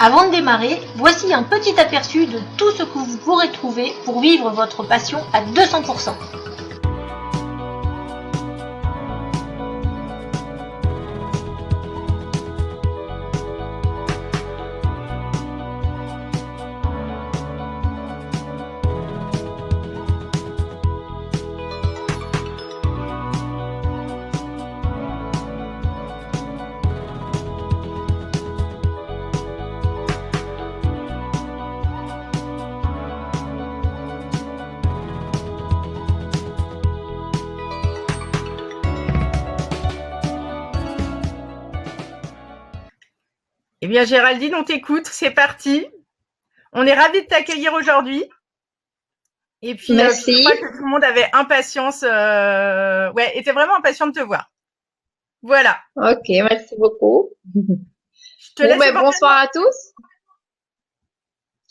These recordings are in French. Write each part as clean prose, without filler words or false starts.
Avant de démarrer, voici un petit aperçu de tout ce que vous pourrez trouver pour vivre votre passion à 200%. Eh bien, Géraldine, on t'écoute, c'est parti. On est ravis de t'accueillir aujourd'hui. Et puis, merci. Je crois que tout le monde avait impatience, était vraiment impatient de te voir. Voilà. Ok, merci beaucoup. Je te laisse bonsoir à tous.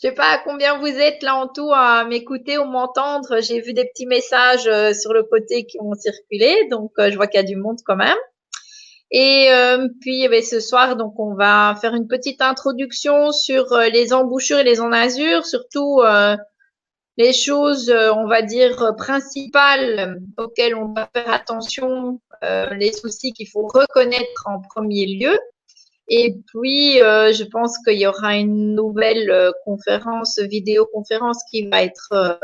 Je sais pas à combien vous êtes là en tout à m'écouter ou m'entendre. J'ai vu des petits messages sur le côté qui ont circulé, donc je vois qu'il y a du monde quand même. Et puis ce soir, donc on va faire une petite introduction sur les embouchures et les enasures, surtout les choses, on va dire, principales auxquelles on doit faire attention, les soucis qu'il faut reconnaître en premier lieu. Et puis, je pense qu'il y aura une nouvelle conférence, vidéoconférence qui va être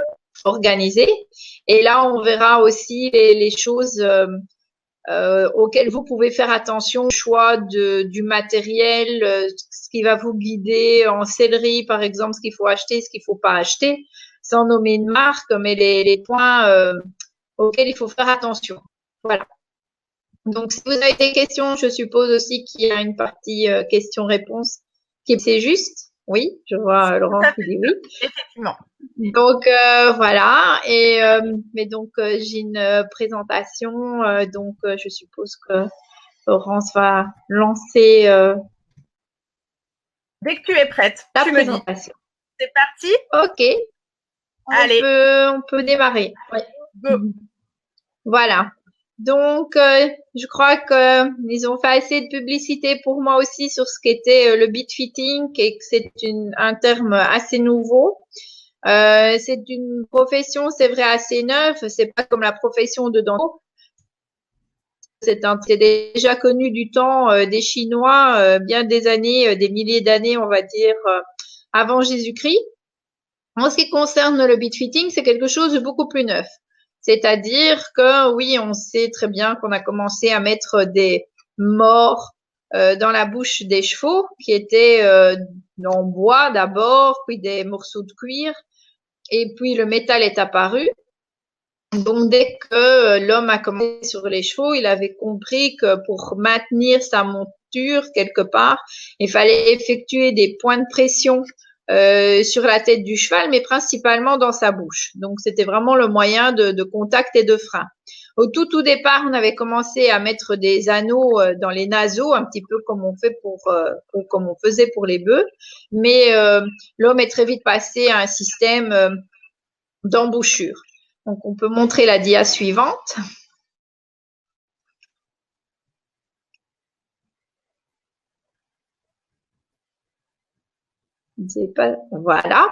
organisée. Et là, on verra aussi les choses auxquelles vous pouvez faire attention au choix du matériel, ce qui va vous guider en sellerie, par exemple, ce qu'il faut acheter, ce qu'il faut pas acheter, sans nommer une marque, mais les points auxquels il faut faire attention. Voilà. Donc, si vous avez des questions, je suppose aussi qu'il y a une partie questions-réponses qui c'est juste. Oui, je vois Laurent qui dit oui. Effectivement. Donc voilà, et mais donc j'ai une présentation, donc je suppose que Laurence va lancer dès que tu es prête. La tu présentation. Me dis. C'est parti. Ok. Allez. On peut démarrer. Ouais. Go. Voilà. Donc je crois que ils ont fait assez de publicité pour moi aussi sur ce qu'était le bead fitting et que c'est un terme assez nouveau. C'est une profession, c'est vrai, assez neuve. C'est pas comme la profession de dentiste. C'est déjà connu du temps des Chinois, bien des années, des milliers d'années, on va dire, avant Jésus-Christ. En ce qui concerne le bead fitting, c'est quelque chose de beaucoup plus neuf. C'est-à-dire que oui, on sait très bien qu'on a commencé à mettre des mors dans la bouche des chevaux, qui étaient en bois d'abord, puis des morceaux de cuir. Et puis le métal est apparu. Donc dès que l'homme a commencé sur les chevaux, il avait compris que pour maintenir sa monture quelque part, il fallait effectuer des points de pression sur la tête du cheval, mais principalement dans sa bouche. Donc c'était vraiment le moyen de contact et de frein. Au tout départ, on avait commencé à mettre des anneaux dans les naseaux, un petit peu comme on fait comme on faisait pour les bœufs, mais l'homme est très vite passé à un système d'embouchure. Donc on peut montrer la dia suivante. Voilà.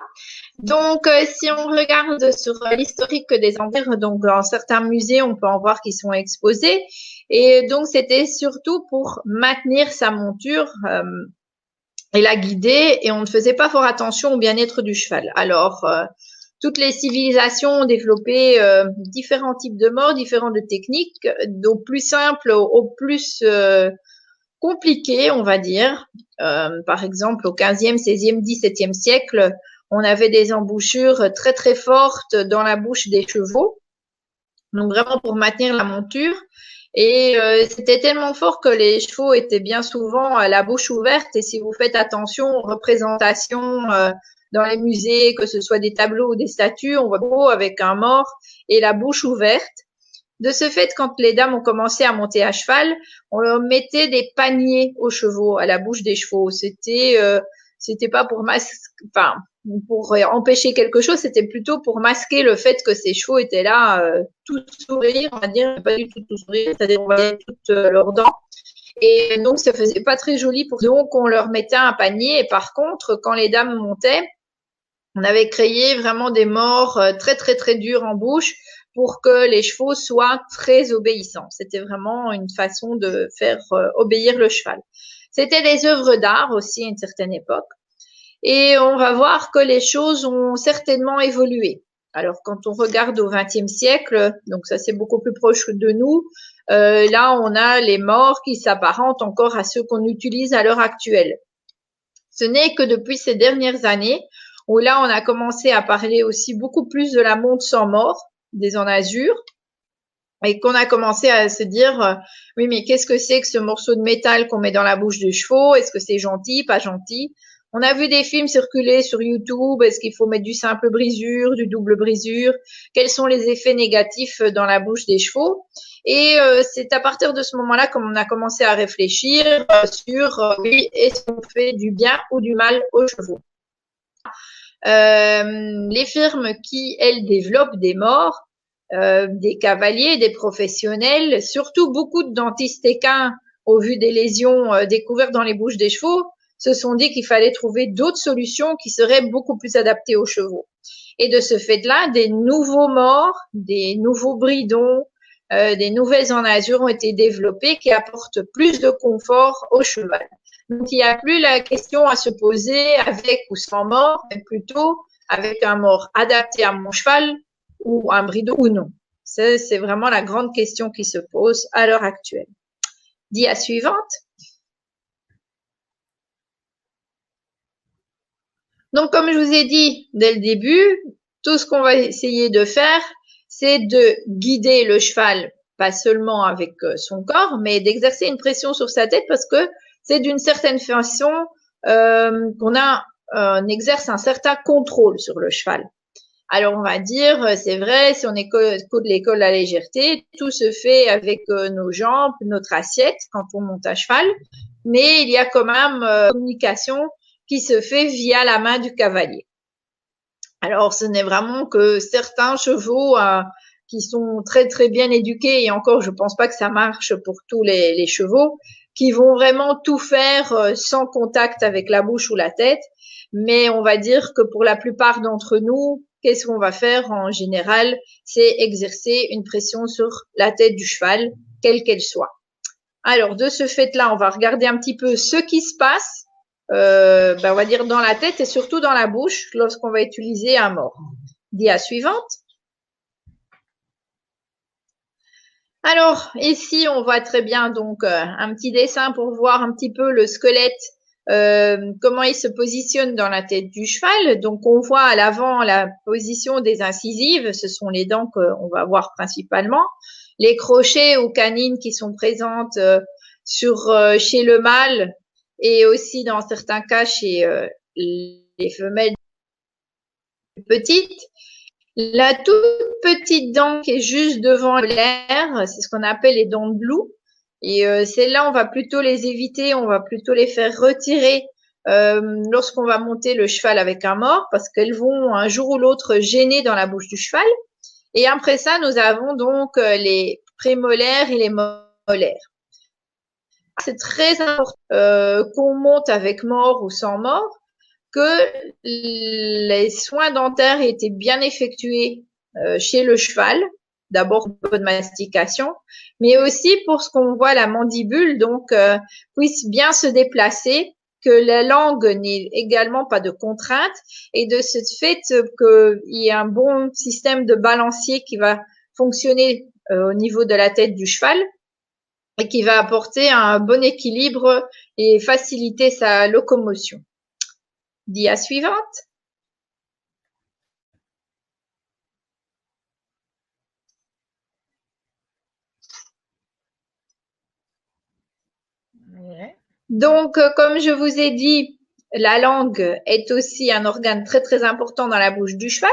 Donc, si on regarde sur l'historique des empires, donc dans certains musées, on peut en voir qui sont exposés. Et donc, c'était surtout pour maintenir sa monture et la guider. Et on ne faisait pas fort attention au bien-être du cheval. Alors, toutes les civilisations ont développé différents types de morts, différentes techniques, au plus simple au plus compliqué, on va dire. Par exemple, au 15e, 16e, 17e siècle, on avait des embouchures très très fortes dans la bouche des chevaux, donc vraiment pour maintenir la monture. Et c'était tellement fort que les chevaux étaient bien souvent à la bouche ouverte. Et si vous faites attention aux représentations dans les musées, que ce soit des tableaux ou des statues, on voit beau avec un mort et la bouche ouverte. De ce fait, quand les dames ont commencé à monter à cheval, on leur mettait des paniers aux chevaux, à la bouche des chevaux. C'était pas pour pour empêcher quelque chose, c'était plutôt pour masquer le fait que ces chevaux étaient là, tout sourire, on va dire, pas du tout sourire, c'est-à-dire on voyait toutes leurs dents. Et donc, ça faisait pas très joli pour donc on leur mettait un panier. Et par contre, quand les dames montaient, on avait créé vraiment des morts très très très dures en bouche pour que les chevaux soient très obéissants. C'était vraiment une façon de faire obéir le cheval. C'était des œuvres d'art aussi à une certaine époque. Et on va voir que les choses ont certainement évolué. Alors, quand on regarde au XXe siècle, donc ça c'est beaucoup plus proche de nous, là on a les morts qui s'apparentent encore à ceux qu'on utilise à l'heure actuelle. Ce n'est que depuis ces dernières années où là on a commencé à parler aussi beaucoup plus de la monte sans mort, des en azur, et qu'on a commencé à se dire oui mais qu'est-ce que c'est que ce morceau de métal qu'on met dans la bouche des chevaux? Est-ce que c'est gentil, pas gentil? On a vu des films circuler sur YouTube. Est-ce qu'il faut mettre du simple brisure, du double brisure? Quels sont les effets négatifs dans la bouche des chevaux? Et c'est à partir de ce moment-là qu'on a commencé à réfléchir sur oui, est-ce qu'on fait du bien ou du mal aux chevaux? Les firmes qui, elles, développent des morts, des cavaliers, des professionnels, surtout beaucoup de dentistes équins, au vu des lésions découvertes dans les bouches des chevaux, se sont dit qu'il fallait trouver d'autres solutions qui seraient beaucoup plus adaptées aux chevaux. Et de ce fait-là, des nouveaux morts, des nouveaux bridons, des nouvelles en azur ont été développées qui apportent plus de confort au cheval. Donc, il n'y a plus la question à se poser avec ou sans mort, mais plutôt avec un mort adapté à mon cheval ou un bridon ou non. C'est vraiment la grande question qui se pose à l'heure actuelle. Dia suivante. Donc, comme je vous ai dit dès le début, tout ce qu'on va essayer de faire, c'est de guider le cheval, pas seulement avec son corps, mais d'exercer une pression sur sa tête parce que c'est d'une certaine façon on exerce un certain contrôle sur le cheval. Alors, on va dire, c'est vrai, si on est de l'école à la légèreté, tout se fait avec nos jambes, notre assiette quand on monte à cheval, mais il y a quand même communication qui se fait via la main du cavalier. Alors, ce n'est vraiment que certains chevaux qui sont très très bien éduqués, et encore, je pense pas que ça marche pour tous les chevaux, qui vont vraiment tout faire sans contact avec la bouche ou la tête. Mais on va dire que pour la plupart d'entre nous, qu'est-ce qu'on va faire en général? C'est exercer une pression sur la tête du cheval, quelle qu'elle soit. Alors, de ce fait-là, on va regarder un petit peu ce qui se passe, on va dire dans la tête et surtout dans la bouche lorsqu'on va utiliser un mort. Dia suivante. Alors, ici, on voit très bien donc un petit dessin pour voir un petit peu le squelette, comment il se positionne dans la tête du cheval. Donc, on voit à l'avant la position des incisives, ce sont les dents qu'on va voir principalement. Les crochets ou canines qui sont présentes chez le mâle et aussi dans certains cas chez les femelles petites. La toute petite dent qui est juste devant l'air, c'est ce qu'on appelle les dents de loup. Et celles-là, on va plutôt les éviter, on va plutôt les faire retirer lorsqu'on va monter le cheval avec un mort, parce qu'elles vont un jour ou l'autre gêner dans la bouche du cheval. Et après ça, nous avons donc les prémolaires et les molaires. C'est très important qu'on monte avec mort ou sans mort, que les soins dentaires étaient bien effectués chez le cheval, d'abord pour de mastication, mais aussi pour ce qu'on voit la mandibule, donc puisse bien se déplacer, que la langue n'ait également pas de contrainte, et de ce fait qu'il y ait un bon système de balancier qui va fonctionner au niveau de la tête du cheval et qui va apporter un bon équilibre et faciliter sa locomotion. Dia suivante. Ouais. Donc, comme je vous ai dit, la langue est aussi un organe très très important dans la bouche du cheval.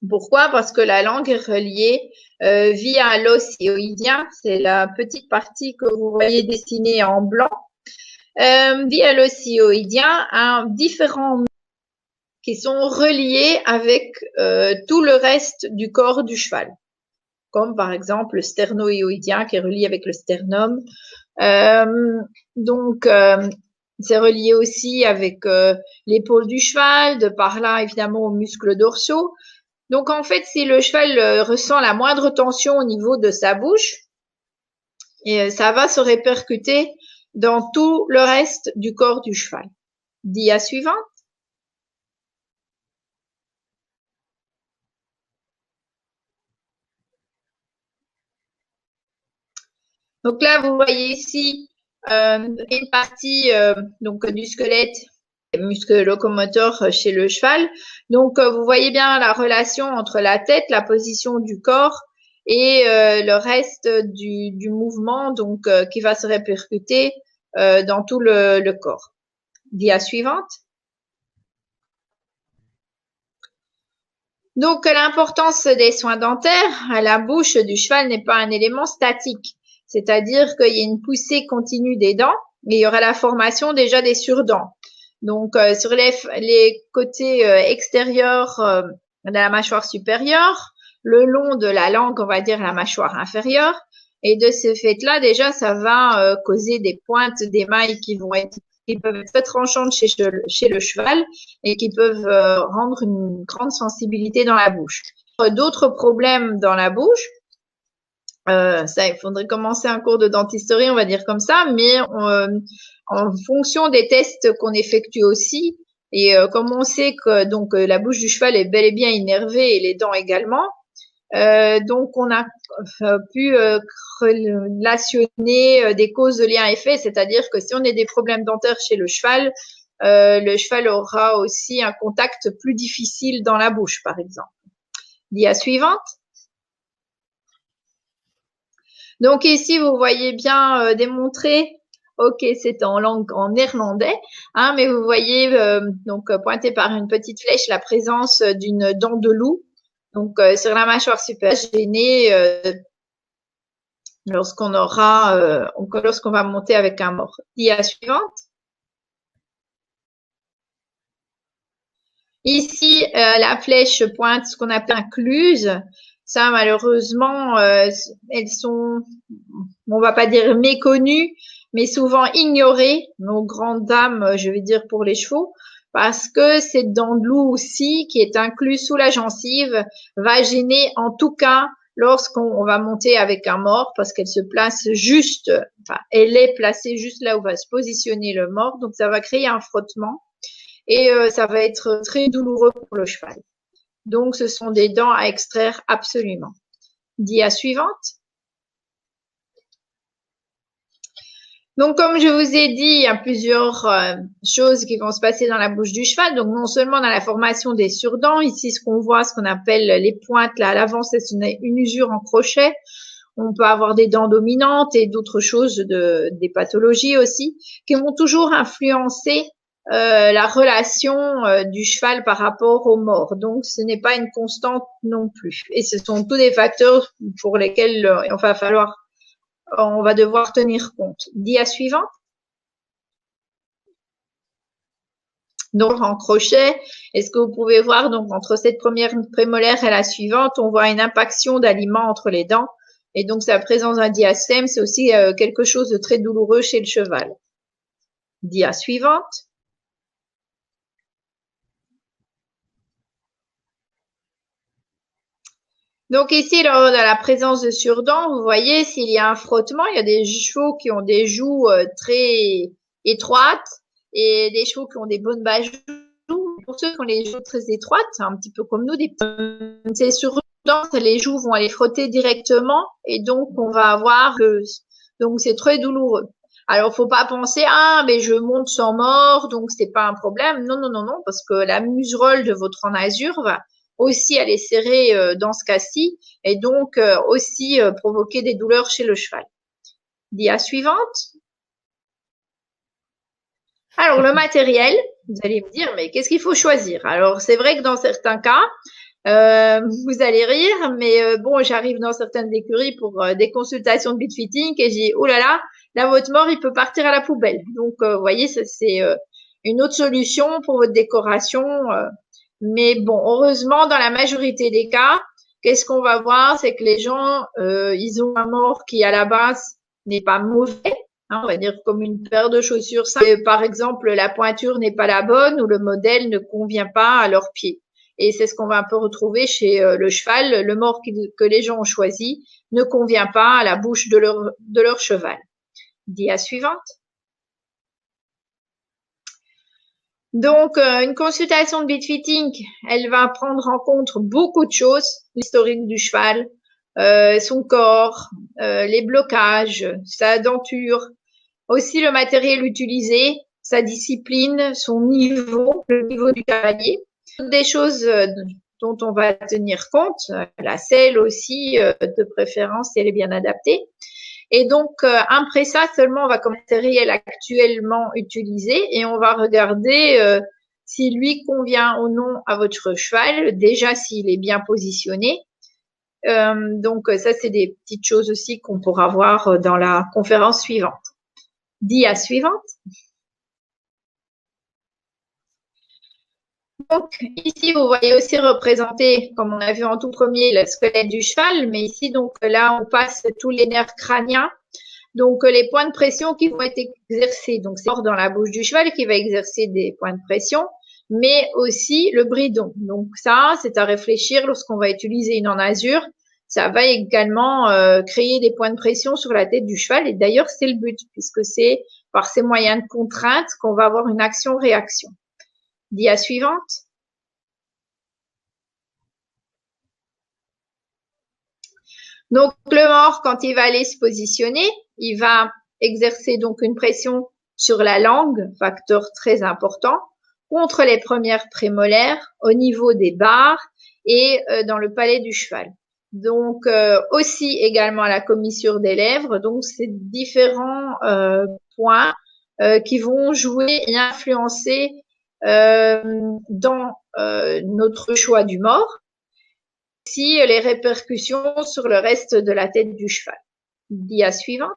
Pourquoi? Parce que la langue est reliée via l'os hyoïdien, c'est la petite partie que vous voyez dessinée en blanc, via l'os hyoïdien à différents qui sont reliés avec tout le reste du corps du cheval, comme par exemple le sterno-hyoïdien qui est relié avec le sternum, Donc, c'est relié aussi avec l'épaule du cheval, de par là évidemment aux muscles dorsaux. Donc en fait, si le cheval ressent la moindre tension au niveau de sa bouche, et ça va se répercuter dans tout le reste du corps du cheval. Dia suivante. Donc là, vous voyez ici une partie donc du squelette, muscle locomoteur chez le cheval. Donc vous voyez bien la relation entre la tête, la position du corps et le reste du mouvement, donc qui va se répercuter dans tout le corps. Dia suivante. Donc l'importance des soins dentaires à la bouche du cheval n'est pas un élément statique. C'est-à-dire qu'il y a une poussée continue des dents, mais il y aura la formation déjà des surdents. Donc, sur les côtés extérieurs de la mâchoire supérieure, le long de la langue, on va dire la mâchoire inférieure, et de ce fait-là, déjà, ça va causer des pointes d'émail qui peuvent être très tranchantes chez le cheval et qui peuvent rendre une grande sensibilité dans la bouche. D'autres problèmes dans la bouche, ça, il faudrait commencer un cours de dentisterie, on va dire comme ça, mais en fonction des tests qu'on effectue aussi, et comme on sait que donc la bouche du cheval est bel et bien innervée et les dents également, donc on a pu relationner des causes de lien-effet, c'est-à-dire que si on a des problèmes dentaires chez le cheval aura aussi un contact plus difficile dans la bouche, par exemple. Dia suivante. Donc ici, vous voyez bien démontré, ok, c'est en néerlandais, hein, mais vous voyez donc pointé par une petite flèche la présence d'une dent de loup, donc sur la mâchoire supérieure gênée lorsqu'on va monter avec un mort. Dia suivante. Ici, la flèche pointe ce qu'on appelle un cluse. Ça, malheureusement, elles sont, on va pas dire méconnues, mais souvent ignorées, nos grandes dames, je vais dire pour les chevaux, parce que cette dent de loup aussi, qui est incluse sous la gencive, va gêner en tout cas lorsqu'on va monter avec un mort, parce qu'elle se place juste, enfin, elle est placée juste là où va se positionner le mort, donc ça va créer un frottement et ça va être très douloureux pour le cheval. Donc, ce sont des dents à extraire absolument. Dia suivante. Donc, comme je vous ai dit, il y a plusieurs choses qui vont se passer dans la bouche du cheval. Donc, non seulement dans la formation des surdents, ici, ce qu'on voit, ce qu'on appelle les pointes là à l'avant, c'est une usure en crochet. On peut avoir des dents dominantes et d'autres choses, des pathologies aussi, qui vont toujours influencer la relation du cheval par rapport au mort. Donc, ce n'est pas une constante non plus. Et ce sont tous des facteurs pour lesquels on va devoir tenir compte. Dia suivante. Donc, en crochet, est-ce que vous pouvez voir, donc, entre cette première prémolaire et la suivante, on voit une impaction d'aliments entre les dents. Et donc, sa présence d'un diastème, c'est aussi quelque chose de très douloureux chez le cheval. Dia suivante. Donc ici, lors de la présence de surdents, vous voyez, s'il y a un frottement, il y a des chevaux qui ont des joues très étroites et des chevaux qui ont des bonnes bas joues. Pour ceux qui ont les joues très étroites, c'est un petit peu comme nous, ces surdents, les joues vont aller frotter directement et donc on va avoir donc c'est très douloureux. Alors, faut pas penser, mais je monte sans mort, donc c'est pas un problème. Non, non, non, non, parce que la muserolle de votre enasure va aussi aller serrer dans ce cas-ci et donc aussi provoquer des douleurs chez le cheval. Dia suivante. Alors, le matériel, vous allez me dire, mais qu'est-ce qu'il faut choisir? Alors, c'est vrai que dans certains cas, vous allez rire, mais bon, j'arrive dans certaines écuries pour des consultations de bitfitting et j'ai dit, oh là, votre mort, il peut partir à la poubelle. Donc, vous voyez, c'est une autre solution pour votre décoration. Mais bon, heureusement, dans la majorité des cas, qu'est-ce qu'on va voir? C'est que les gens, ils ont un mort qui, à la base, n'est pas mauvais, Hein, on va dire comme une paire de chaussures. Par exemple, la pointure n'est pas la bonne ou le modèle ne convient pas à leurs pieds. Et c'est ce qu'on va un peu retrouver chez le cheval. Le mors que les gens ont choisi ne convient pas à la bouche de leur cheval. Dia suivante. Donc, une consultation de bit fitting, elle va prendre en compte beaucoup de choses, l'historique du cheval, son corps, les blocages, sa denture, aussi le matériel utilisé, sa discipline, son niveau, le niveau du cavalier, toutes des choses dont on va tenir compte, la selle aussi, de préférence si elle est bien adaptée. Et donc, après ça, seulement on va comme matériel actuellement utilisé et on va regarder si lui convient ou non à votre cheval, déjà s'il est bien positionné. Donc, ça, c'est des petites choses aussi qu'on pourra voir dans la conférence suivante. Dia suivante. Donc, ici, vous voyez aussi représenté, comme on a vu en tout premier, le squelette du cheval. Mais ici, donc là, on passe tous les nerfs crâniens. Donc, les points de pression qui vont être exercés. Donc, c'est dans la bouche du cheval qui va exercer des points de pression, mais aussi le bridon. Donc, ça, c'est à réfléchir lorsqu'on va utiliser une enhasure. Ça va également créer des points de pression sur la tête du cheval. Et d'ailleurs, c'est le but, puisque c'est par ces moyens de contrainte qu'on va avoir une action-réaction. Dia suivante. Donc, le mors, quand il va aller se positionner, il va exercer donc une pression sur la langue, facteur très important, contre les premières prémolaires, au niveau des barres et dans le palais du cheval. Donc, aussi également à la commissure des lèvres. Donc, c'est différents points qui vont jouer et influencer dans notre choix du mors. Aussi les répercussions sur le reste de la tête du cheval. Dia suivante.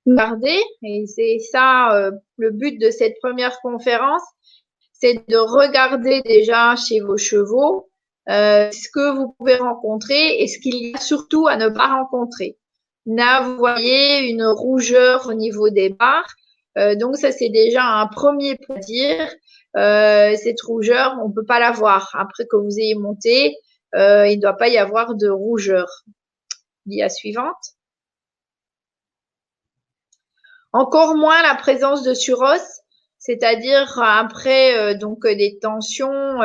Regardez, et c'est ça le but de cette première conférence, c'est de regarder déjà chez vos chevaux ce que vous pouvez rencontrer et ce qu'il y a surtout à ne pas rencontrer. Là, vous voyez une rougeur au niveau des barres. Donc, ça, c'est déjà un premier point à dire. Cette rougeur, on ne peut pas la voir. Après que vous ayez monté, il ne doit pas y avoir de rougeur. Dia suivante. Encore moins la présence de suros, c'est-à-dire après donc des tensions,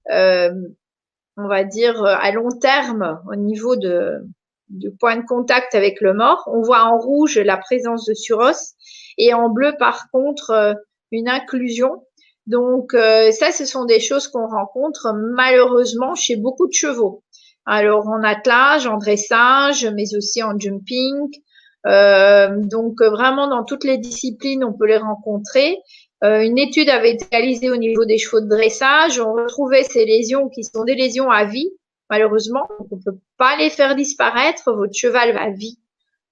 on va dire à long terme au niveau du point de contact avec le mors. On voit en rouge la présence de suros et en bleu par contre une inclusion. Donc ça, ce sont des choses qu'on rencontre malheureusement chez beaucoup de chevaux. Alors en attelage, en dressage, mais aussi en jumping. Donc vraiment dans toutes les disciplines, on peut les rencontrer. Une étude avait été réalisée au niveau des chevaux de dressage. On retrouvait ces lésions qui sont des lésions à vie, malheureusement. Donc on ne peut pas les faire disparaître. Votre cheval va à vie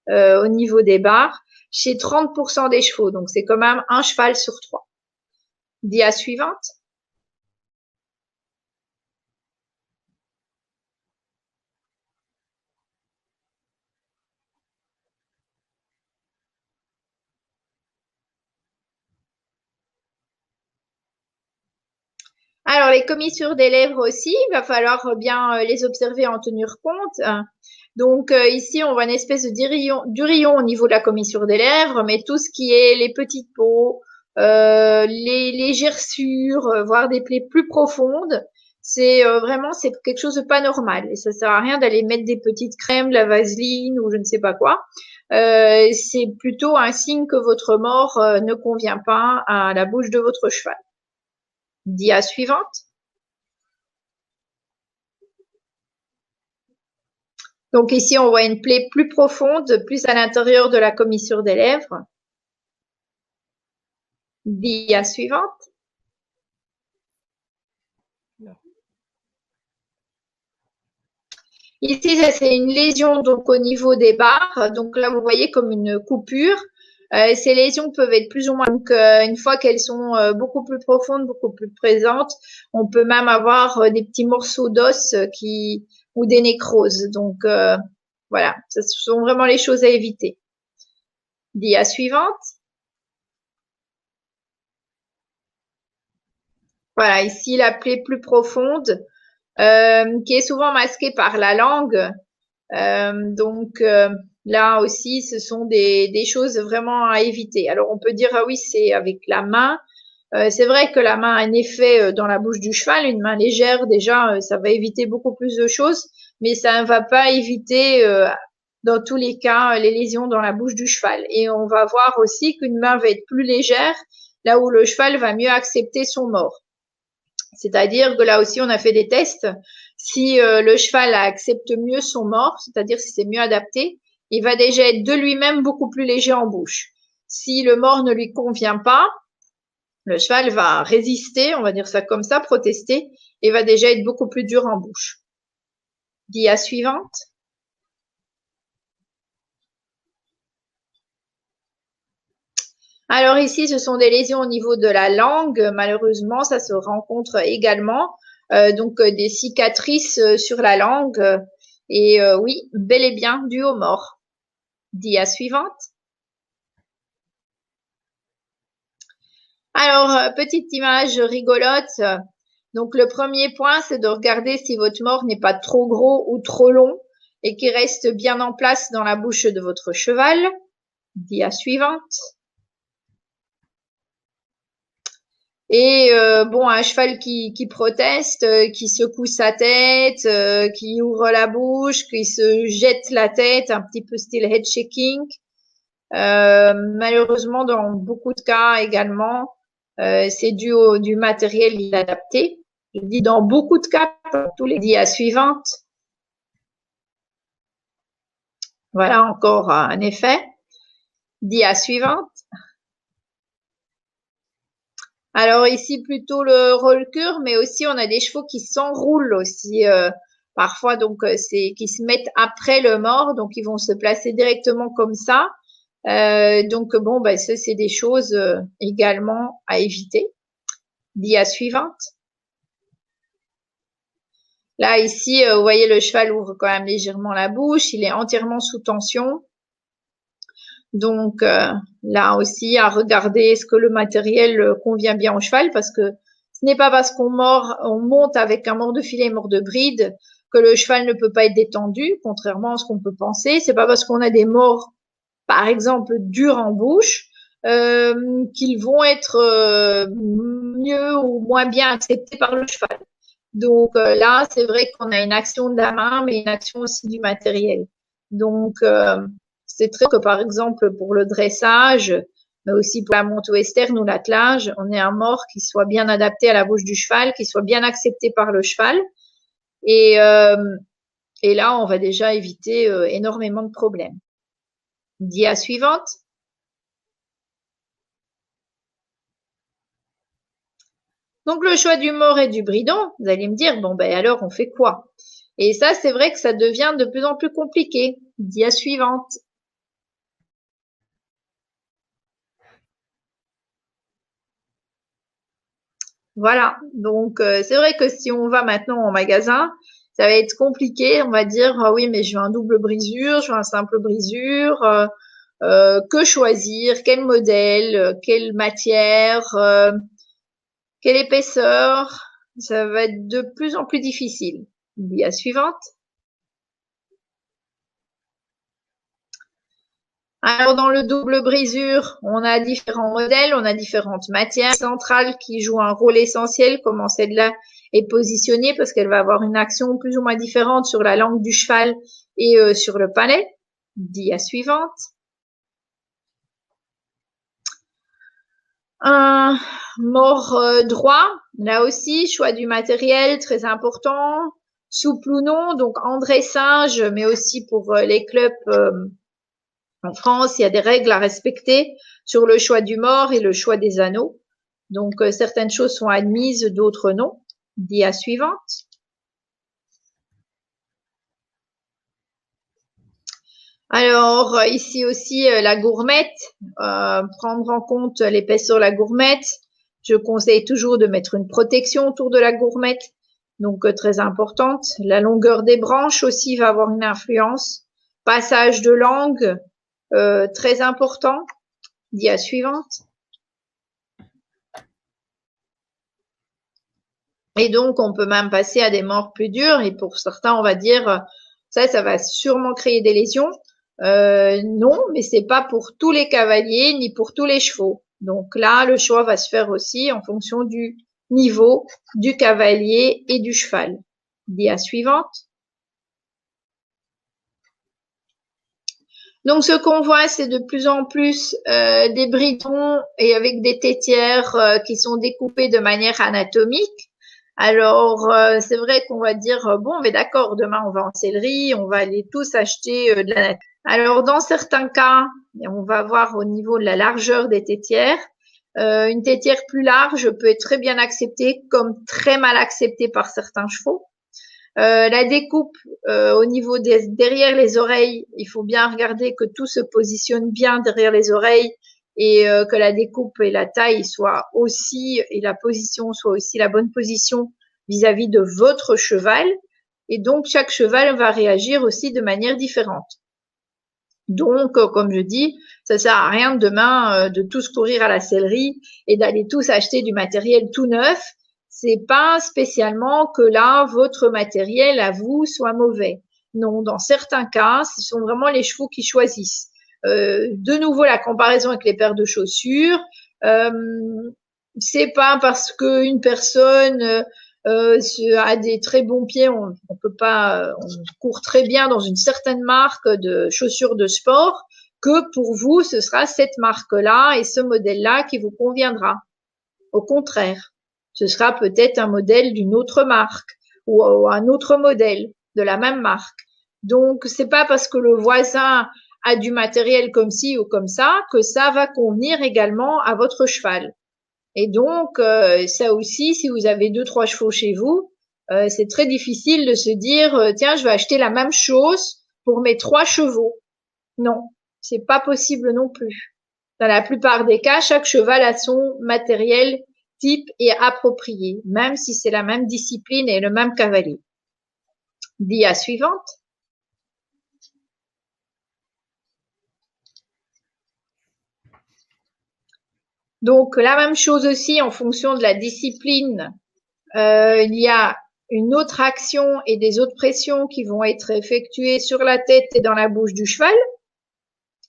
au niveau des barres chez 30% des chevaux. Donc c'est quand même un cheval sur 3. Dia suivante. Alors, les commissures des lèvres aussi, il va falloir bien les observer, en tenir compte. Donc, ici, on voit une espèce de durillon au niveau de la commissure des lèvres, mais tout ce qui est les petites peaux, les gerçures, voire des plaies plus profondes, c'est vraiment c'est quelque chose de pas normal. Et ça sert à rien d'aller mettre des petites crèmes, de la vaseline ou je ne sais pas quoi. C'est plutôt un signe que votre mors ne convient pas à la bouche de votre cheval. Dia suivante. Donc ici, on voit une plaie plus profonde, plus à l'intérieur de la commissure des lèvres. Dia suivante. Ici, c'est une lésion donc au niveau des barres. Donc là, vous voyez comme une coupure. Ces lésions peuvent être plus ou moins, donc une fois qu'elles sont beaucoup plus profondes, beaucoup plus présentes, on peut même avoir des petits morceaux d'os ou des nécroses. Donc voilà, ce sont vraiment les choses à éviter. Dia suivante. Voilà, ici la plaie plus profonde, qui est souvent masquée par la langue. Donc là aussi, ce sont des choses vraiment à éviter. Alors on peut dire ah oui, c'est avec la main. C'est vrai que la main a un effet dans la bouche du cheval, une main légère déjà, ça va éviter beaucoup plus de choses, mais ça ne va pas éviter dans tous les cas les lésions dans la bouche du cheval. Et on va voir aussi qu'une main va être plus légère là où le cheval va mieux accepter son mort. C'est-à-dire que là aussi, on a fait des tests. Si le cheval accepte mieux son mort, c'est-à-dire si c'est mieux adapté, il va déjà être de lui-même beaucoup plus léger en bouche. Si le mort ne lui convient pas, le cheval va résister, on va dire ça comme ça, protester, et va déjà être beaucoup plus dur en bouche. Dia suivante. Alors ici, ce sont des lésions au niveau de la langue. Malheureusement, ça se rencontre également. Donc des cicatrices sur la langue. Et oui, bel et bien dû aux morts. Dia suivante. Alors, petite image rigolote. Donc le premier point, c'est de regarder si votre mort n'est pas trop gros ou trop long et qu'il reste bien en place dans la bouche de votre cheval. Dia suivante. Et bon, un cheval qui proteste, qui secoue sa tête, qui ouvre la bouche, qui se jette la tête, un petit peu style head shaking. Malheureusement, dans beaucoup de cas également, c'est dû du matériel inadapté. Je dis dans beaucoup de cas, tous les dias suivantes. Voilà encore un effet. Dia suivante. Alors ici plutôt le roll-cure, mais aussi on a des chevaux qui s'enroulent aussi parfois, donc c'est qui se mettent après le mort, donc ils vont se placer directement comme ça. Donc bon, ben ça c'est des choses également à éviter. Dia suivante. Là ici, vous voyez le cheval ouvre quand même légèrement la bouche, il est entièrement sous tension. Donc là aussi, à regarder est-ce que le matériel convient bien au cheval, parce que ce n'est pas parce qu'on monte avec un mort de filet, mort de bride, que le cheval ne peut pas être détendu, contrairement à ce qu'on peut penser. C'est pas parce qu'on a des morts, par exemple, durs en bouche, qu'ils vont être mieux ou moins bien acceptés par le cheval. Donc là, c'est vrai qu'on a une action de la main, mais une action aussi du matériel. Donc c'est très que par exemple pour le dressage, mais aussi pour la montée western ou l'attelage, on ait un mort qui soit bien adapté à la bouche du cheval, qui soit bien accepté par le cheval. Et là, on va déjà éviter énormément de problèmes. Dia suivante. Donc le choix du mort et du bridon, vous allez me dire, bon ben alors on fait quoi? Et ça, c'est vrai que ça devient de plus en plus compliqué. Dia suivante. Voilà, donc c'est vrai que si on va maintenant en magasin, ça va être compliqué. On va dire, ah oui, mais je veux un double brisure, je veux un simple brisure. Que choisir? Quel modèle? Quelle matière? Quelle épaisseur? Ça va être de plus en plus difficile. La suivante. Alors, dans le double brisure, on a différents modèles, on a différentes matières centrales qui jouent un rôle essentiel, comment celle-là est positionnée, parce qu'elle va avoir une action plus ou moins différente sur la langue du cheval et sur le palais. Dia suivante. Un mort droit, là aussi, choix du matériel, très important, souple ou non, donc en dressage, mais aussi pour les clubs en France, il y a des règles à respecter sur le choix du mort et le choix des anneaux. Donc, certaines choses sont admises, d'autres non. Dia suivante. Alors, ici aussi, la gourmette, prendre en compte l'épaisseur de la gourmette. Je conseille toujours de mettre une protection autour de la gourmette, donc très importante. La longueur des branches aussi va avoir une influence. Passage de langue, très important. Dia suivante. Et donc, on peut même passer à des morts plus dures. Et pour certains, on va dire, ça va sûrement créer des lésions. Non, mais c'est pas pour tous les cavaliers ni pour tous les chevaux. Donc là, le choix va se faire aussi en fonction du niveau du cavalier et du cheval. Dia suivante. Donc ce qu'on voit, c'est de plus en plus des bridons et avec des tétières qui sont découpées de manière anatomique. Alors c'est vrai qu'on va dire bon, mais d'accord, demain on va en sellerie, on va aller tous acheter de la nature. Alors dans certains cas, on va voir au niveau de la largeur des tétières. Une tétière plus large peut être très bien acceptée comme très mal acceptée par certains chevaux. La découpe au niveau derrière les oreilles, il faut bien regarder que tout se positionne bien derrière les oreilles et que la découpe et la taille soient aussi et la position soit aussi la bonne position vis-à-vis de votre cheval. Et donc chaque cheval va réagir aussi de manière différente. Donc, comme je dis, ça sert à rien demain de tous courir à la sellerie et d'aller tous acheter du matériel tout neuf. C'est pas spécialement que là, votre matériel à vous soit mauvais. Non, dans certains cas, ce sont vraiment les chevaux qui choisissent. De nouveau, la comparaison avec les paires de chaussures. C'est pas parce qu'une personne a des très bons pieds, on peut pas, on court très bien dans une certaine marque de chaussures de sport, que pour vous, ce sera cette marque-là et ce modèle-là qui vous conviendra. Au contraire, ce sera peut-être un modèle d'une autre marque ou un autre modèle de la même marque. Donc, c'est pas parce que le voisin a du matériel comme ci ou comme ça que ça va convenir également à votre cheval. Et donc, ça aussi, si vous avez 2-3 chevaux chez vous, c'est très difficile de se dire, tiens, je vais acheter la même chose pour mes 3 chevaux. Non, c'est pas possible non plus. Dans la plupart des cas, chaque cheval a son matériel type et approprié, même si c'est la même discipline et le même cavalier. Dia suivante. Donc, la même chose aussi en fonction de la discipline. Il y a une autre action et des autres pressions qui vont être effectuées sur la tête et dans la bouche du cheval.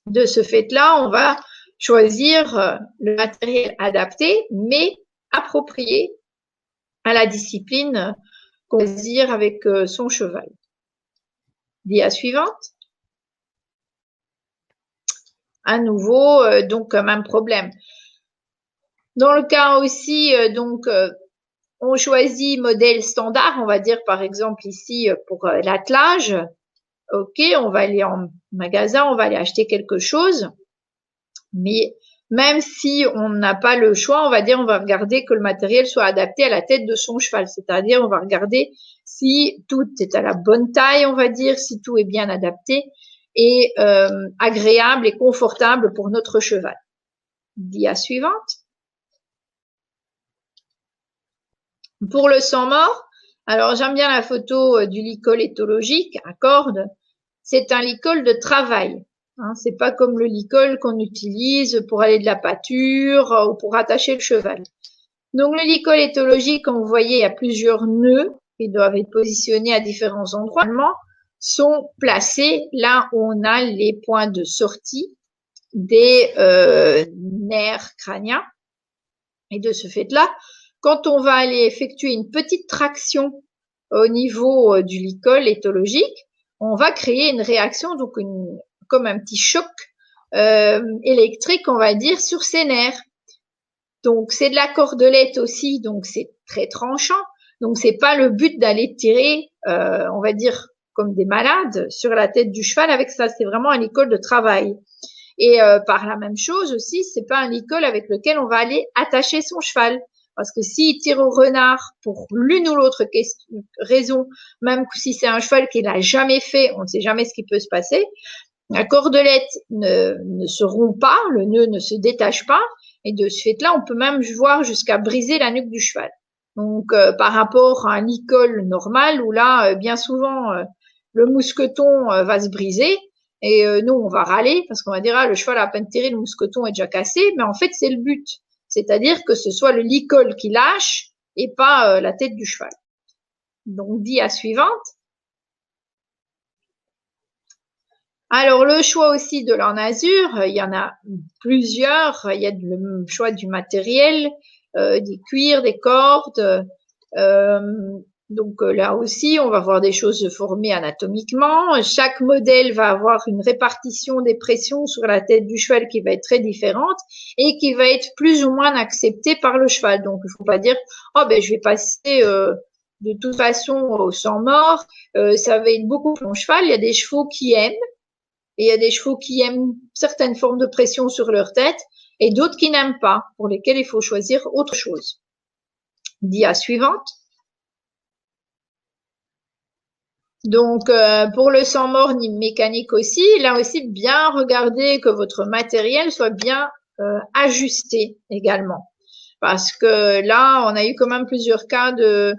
De ce fait-là, on va choisir le matériel adapté, mais approprié à la discipline qu'on va choisir avec son cheval. Dia suivante. À nouveau, donc même problème. Dans le cas aussi, on choisit modèle standard, on va dire par exemple ici pour l'attelage. Ok, on va aller en magasin, on va aller acheter quelque chose. Mais même si on n'a pas le choix, on va dire, on va regarder que le matériel soit adapté à la tête de son cheval. C'est-à-dire, on va regarder si tout est à la bonne taille, on va dire, si tout est bien adapté et agréable et confortable pour notre cheval. Dia suivante. Pour le sang-mort, alors j'aime bien la photo du licol éthologique à cordes. C'est un licol de travail. Hein, c'est pas comme le licol qu'on utilise pour aller de la pâture ou pour attacher le cheval. Donc le licol éthologique, comme vous voyez, il y a plusieurs nœuds qui doivent être positionnés à différents endroits, sont placés là où on a les points de sortie des nerfs crâniens. Et de ce fait-là, quand on va aller effectuer une petite traction au niveau du licol éthologique, on va créer une réaction, donc comme un petit choc électrique, on va dire, sur ces nerfs. Donc c'est de la cordelette aussi, donc c'est très tranchant. Donc c'est pas le but d'aller tirer, on va dire, comme des malades sur la tête du cheval avec ça. C'est vraiment un licol de travail. Et par la même chose aussi, c'est pas un licol avec lequel on va aller attacher son cheval. Parce que s'il tire au renard pour l'une ou l'autre raison, même si c'est un cheval qu'il n'a jamais fait, on ne sait jamais ce qui peut se passer. La cordelette ne se rompt pas, le nœud ne se détache pas, et de ce fait-là, on peut même voir jusqu'à briser la nuque du cheval. Donc, par rapport à un licol normal, où là, bien souvent, le mousqueton va se briser, et nous, on va râler, parce qu'on va dire, ah, le cheval a à peine tiré, le mousqueton est déjà cassé, mais en fait, c'est le but. C'est-à-dire que ce soit le licol qui lâche, et pas la tête du cheval. Donc, dia suivante. Alors, le choix aussi de l'enazur, il y en a plusieurs. Il y a le choix du matériel, des cuirs, des cordes. Donc là aussi, on va voir des choses formées anatomiquement. Chaque modèle va avoir une répartition des pressions sur la tête du cheval qui va être très différente et qui va être plus ou moins acceptée par le cheval. Donc, il ne faut pas dire, oh ben je vais passer de toute façon au sang mort. Ça va être beaucoup pour mon cheval. Il y a des chevaux qui aiment. Et il y a des chevaux qui aiment certaines formes de pression sur leur tête et d'autres qui n'aiment pas, pour lesquels il faut choisir autre chose. Dia suivante. Donc, pour le sang mort ni mécanique aussi, là aussi, bien regarder que votre matériel soit bien ajusté également. Parce que là, on a eu quand même plusieurs cas de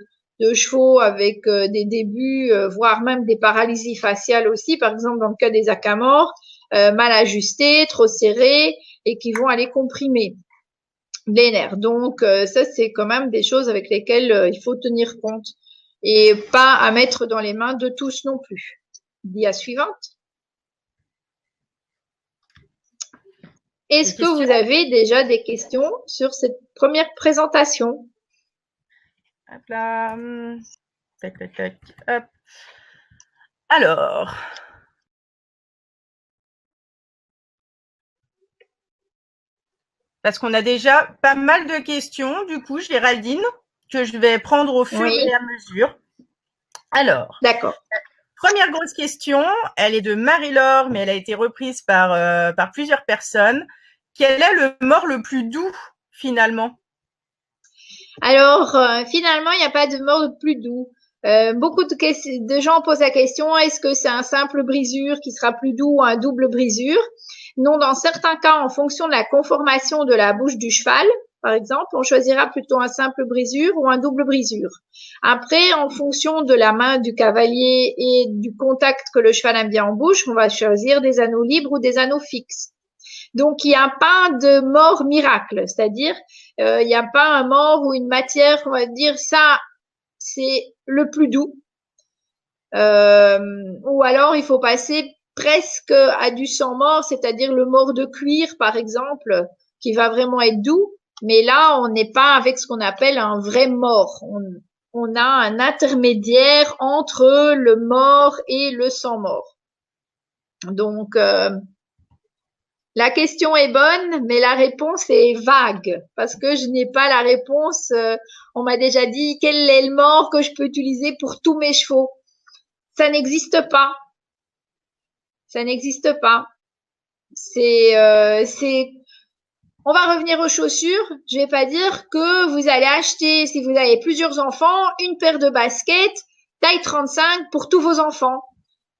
chevaux avec des débuts, voire même des paralysies faciales aussi, par exemple dans le cas des acamors, mal ajustés, trop serrés et qui vont aller comprimer les nerfs. Donc ça, c'est quand même des choses avec lesquelles il faut tenir compte et pas à mettre dans les mains de tous non plus. Dia suivante. Est-ce que vous avez déjà des questions sur cette première présentation? Hop là. Tac, tac, tac. Hop. Alors. Parce qu'on a déjà pas mal de questions, du coup, Géraldine, que je vais prendre au fur et à mesure. Alors. D'accord. Première grosse question, elle est de Marie-Laure, mais elle a été reprise par plusieurs personnes. Quel est le mort le plus doux, finalement? Alors, finalement, il n'y a pas de mort le plus doux. Beaucoup de gens posent la question, est-ce que c'est un simple brisure qui sera plus doux ou un double brisure? Non, dans certains cas, en fonction de la conformation de la bouche du cheval, par exemple, on choisira plutôt un simple brisure ou un double brisure. Après, en fonction de la main du cavalier et du contact que le cheval aime bien en bouche, on va choisir des anneaux libres ou des anneaux fixes. Donc, il n'y a pas de mort miracle, c'est-à-dire, il n'y a pas un mort ou une matière, on va dire, ça, c'est le plus doux. Ou alors, il faut passer presque à du sang mort, c'est-à-dire le mort de cuir, par exemple, qui va vraiment être doux. Mais là, on n'est pas avec ce qu'on appelle un vrai mort. On a un intermédiaire entre le mort et le sang mort. Donc, la question est bonne, mais la réponse est vague parce que je n'ai pas la réponse. On m'a déjà dit quel est le mort que je peux utiliser pour tous mes chevaux. Ça n'existe pas. Ça n'existe pas. On va revenir aux chaussures. Je vais pas dire que vous allez acheter, si vous avez plusieurs enfants, une paire de baskets taille 35 pour tous vos enfants.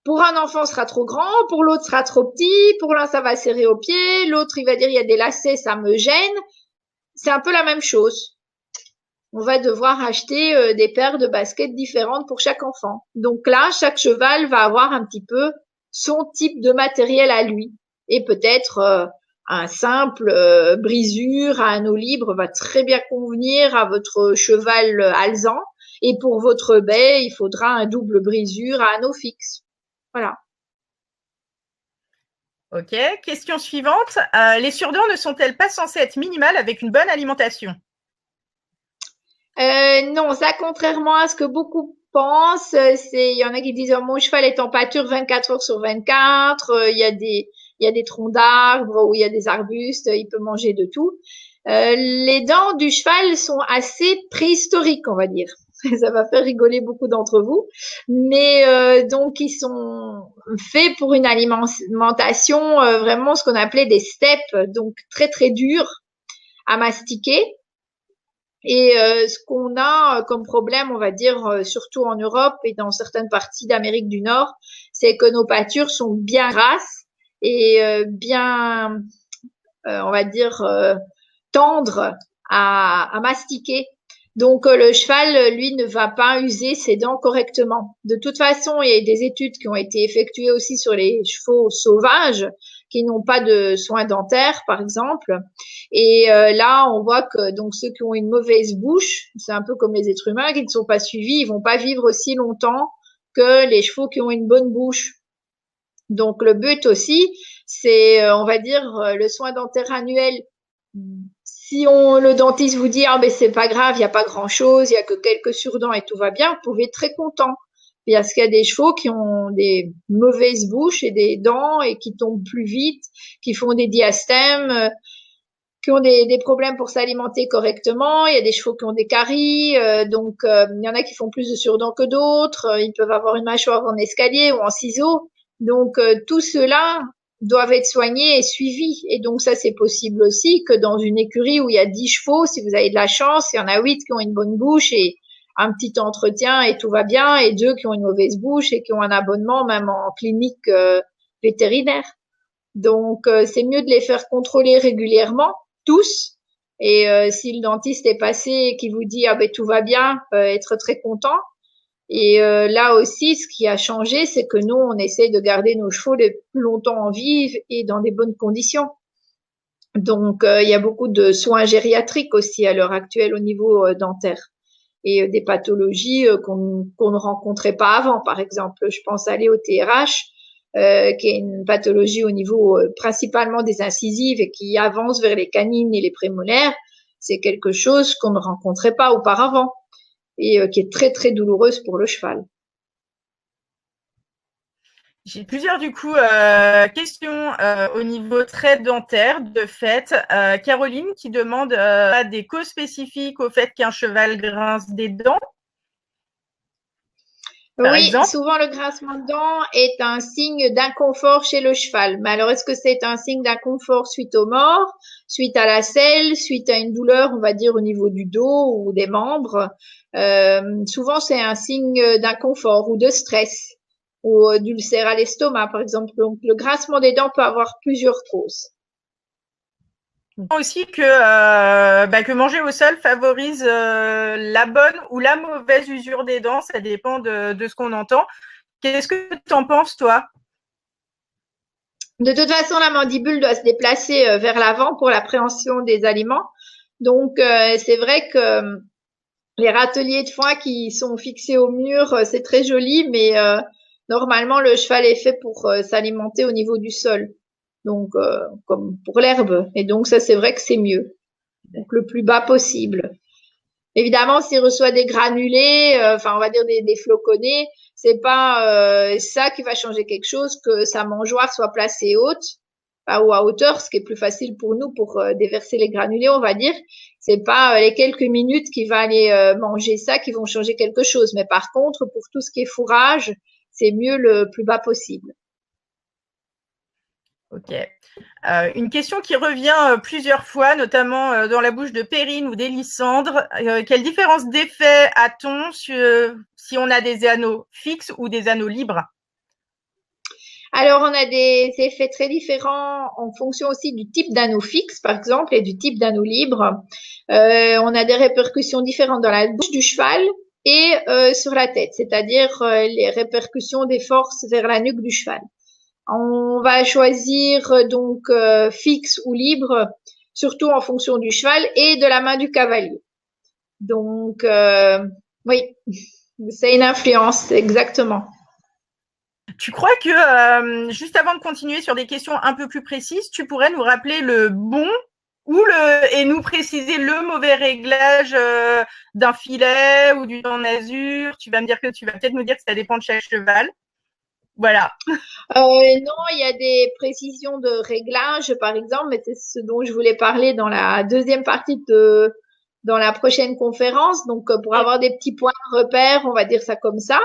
Pour un enfant, ce sera trop grand, pour l'autre, ce sera trop petit, pour l'un, ça va serrer au pied, l'autre, il va dire, il y a des lacets, ça me gêne. C'est un peu la même chose. On va devoir acheter des paires de baskets différentes pour chaque enfant. Donc là, chaque cheval va avoir un petit peu son type de matériel à lui. Et peut-être un simple brisure à anneau libre va très bien convenir à votre cheval alezan. Et pour votre baie, il faudra un double brisure à anneau fixe. Voilà. Ok, question suivante. Les surdents ne sont-elles pas censées être minimales avec une bonne alimentation? Non, ça, contrairement à ce que beaucoup pensent, il y en a qui disent, oh, mon cheval est en pâture 24 heures sur 24, il y a des troncs d'arbres ou il y a des arbustes, il peut manger de tout. Les dents du cheval sont assez préhistoriques, on va dire. Ça va faire rigoler beaucoup d'entre vous, mais donc ils sont faits pour une alimentation vraiment ce qu'on appelait des steppes, donc très très dures à mastiquer. Et ce qu'on a comme problème, on va dire, surtout en Europe et dans certaines parties d'Amérique du Nord, c'est que nos pâtures sont bien grasses et bien, on va dire, tendre à mastiquer. Donc le cheval, lui, ne va pas user ses dents correctement. De toute façon, il y a des études qui ont été effectuées aussi sur les chevaux sauvages qui n'ont pas de soins dentaires, par exemple. Et là, on voit que donc ceux qui ont une mauvaise bouche, c'est un peu comme les êtres humains qui ne sont pas suivis, ils vont pas vivre aussi longtemps que les chevaux qui ont une bonne bouche. Donc le but aussi, c'est, on va dire, le soin dentaire annuel. Si le dentiste vous dit ah ben c'est pas grave, il y a pas grand chose, il y a que quelques surdents et tout va bien, vous pouvez être très content. Parce qu'il y a des chevaux qui ont des mauvaises bouches et des dents et qui tombent plus vite, qui font des diastèmes, qui ont des problèmes pour s'alimenter correctement. Il y a des chevaux qui ont des caries, donc il y en a qui font plus de surdents que d'autres. Ils peuvent avoir une mâchoire en escalier ou en ciseaux. Donc tout cela doivent être soignés et suivis. Et donc ça, c'est possible aussi que dans une écurie où il y a 10 chevaux, si vous avez de la chance, il y en a 8 qui ont une bonne bouche et un petit entretien et tout va bien, et 2 qui ont une mauvaise bouche et qui ont un abonnement même en clinique vétérinaire. Donc c'est mieux de les faire contrôler régulièrement, tous. Et si le dentiste est passé et qui vous dit ah ben tout va bien, être très content. Et là aussi, ce qui a changé, c'est que nous, on essaie de garder nos chevaux le plus longtemps en vie et dans des bonnes conditions. Donc, il y a beaucoup de soins gériatriques aussi à l'heure actuelle au niveau dentaire et des pathologies qu'on ne rencontrait pas avant. Par exemple, je pense aller au TRH, qui est une pathologie au niveau principalement des incisives et qui avance vers les canines et les prémolaires. C'est quelque chose qu'on ne rencontrait pas auparavant et qui est très très douloureuse pour le cheval. J'ai plusieurs du coup questions au niveau trait dentaire de fait. Caroline qui demande des causes spécifiques au fait qu'un cheval grince des dents. Par Oui, exemple. souvent le grincement de dents est un signe d'inconfort chez le cheval. Mais alors, est-ce que c'est un signe d'inconfort suite aux morts, suite à la selle, suite à une douleur, on va dire, au niveau du dos ou des membres? Souvent, c'est un signe d'inconfort ou de stress ou d'ulcère à l'estomac, par exemple. Donc, le grincement des dents peut avoir plusieurs causes. Aussi que manger au sol favorise la bonne ou la mauvaise usure des dents, ça dépend de ce qu'on entend. Qu'est-ce que tu en penses, toi? De toute façon, la mandibule doit se déplacer vers l'avant pour l'appréhension des aliments. Donc, c'est vrai que les râteliers de foin qui sont fixés au mur, c'est très joli, mais normalement, le cheval est fait pour s'alimenter au niveau du sol. Donc, comme pour l'herbe. Et donc, ça, c'est vrai que c'est mieux. Donc, le plus bas possible. Évidemment, s'il reçoit des granulés, on va dire des floconnés, c'est pas ça qui va changer quelque chose, que sa mangeoire soit placée haute ou à hauteur, ce qui est plus facile pour nous pour déverser les granulés, on va dire. C'est pas les quelques minutes qu'il va aller manger ça qui vont changer quelque chose. Mais par contre, pour tout ce qui est fourrage, c'est mieux le plus bas possible. Ok. Une question qui revient plusieurs fois, notamment dans la bouche de Perrine ou d'Élysandre. Quelle différence d'effet a-t-on si on a des anneaux fixes ou des anneaux libres? Alors, on a des effets très différents en fonction aussi du type d'anneau fixe, par exemple, et du type d'anneau libre. On a des répercussions différentes dans la bouche du cheval et sur la tête, c'est-à-dire les répercussions des forces vers la nuque du cheval. On va choisir donc fixe ou libre, surtout en fonction du cheval et de la main du cavalier. Donc, oui, c'est une influence, exactement. Tu crois que, juste avant de continuer sur des questions un peu plus précises, tu pourrais nous rappeler le bon et nous préciser le mauvais réglage d'un filet ou d'une nasure? Tu vas me dire que tu vas peut-être nous dire que ça dépend de chaque cheval. Voilà. Non, il y a des précisions de réglage, par exemple, mais c'est ce dont je voulais parler dans la deuxième partie dans la prochaine conférence. Donc, pour avoir des petits points de repère, on va dire ça comme ça.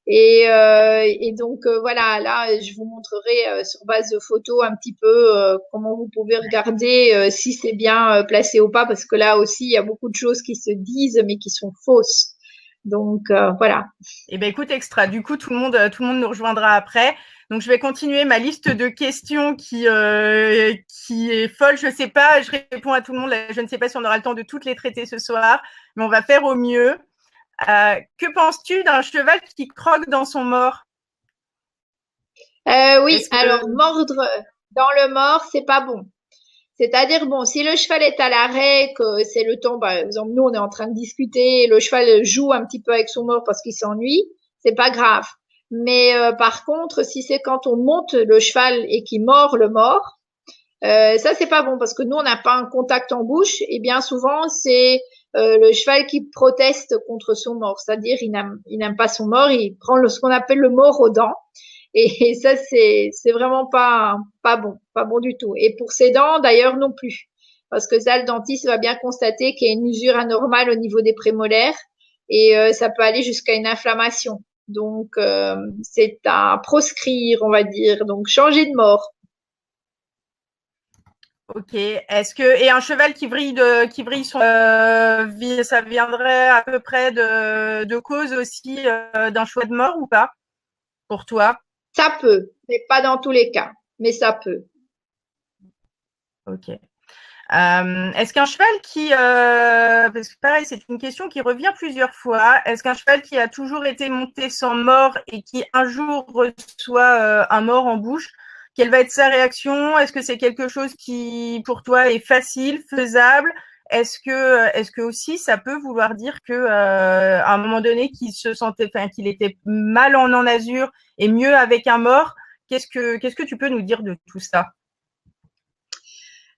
Et donc, voilà, là, je vous montrerai sur base de photos un petit peu comment vous pouvez regarder si c'est bien placé ou pas, parce que là aussi, il y a beaucoup de choses qui se disent, mais qui sont fausses. Donc, voilà. Eh ben, écoute, extra. Du coup, tout le monde nous rejoindra après. Donc, je vais continuer ma liste de questions qui est folle. Je sais pas, je réponds à tout le monde. Je ne sais pas si on aura le temps de toutes les traiter ce soir, mais on va faire au mieux. Que penses-tu d'un cheval qui croque dans son mors? Oui, alors mordre dans le mors, c'est pas bon. C'est-à-dire, bon, si le cheval est à l'arrêt, que c'est le temps, par exemple, nous, on est en train de discuter, et le cheval joue un petit peu avec son mors parce qu'il s'ennuie, c'est pas grave. Mais par contre, si c'est quand on monte le cheval et qu'il mord le mors, ça, c'est pas bon parce que nous, on n'a pas un contact en bouche et bien souvent, c'est le cheval qui proteste contre son mort. C'est-à-dire, il n'aime pas son mort, il prend ce qu'on appelle le mort aux dents. Et ça, c'est vraiment pas bon du tout. Et pour ses dents, d'ailleurs, non plus. Parce que ça, le dentiste va bien constater qu'il y a une usure anormale au niveau des prémolaires et ça peut aller jusqu'à une inflammation. Donc, c'est à proscrire, on va dire. Donc, changer de mort. Ok. Et un cheval qui vrille son, ça viendrait à peu près de cause aussi d'un choix de mort ou pas pour toi? Ça peut, mais pas dans tous les cas, mais ça peut. Ok. Est-ce qu'un cheval parce que pareil, c'est une question qui revient plusieurs fois, est-ce qu'un cheval qui a toujours été monté sans mort et qui un jour reçoit un mort en bouche, quelle va être sa réaction? Est-ce que c'est quelque chose qui, pour toi, est facile, faisable? Est-ce que aussi ça peut vouloir dire que à un moment donné, qu'il était mal en azur et mieux avec un mort? Qu'est-ce que tu peux nous dire de tout ça?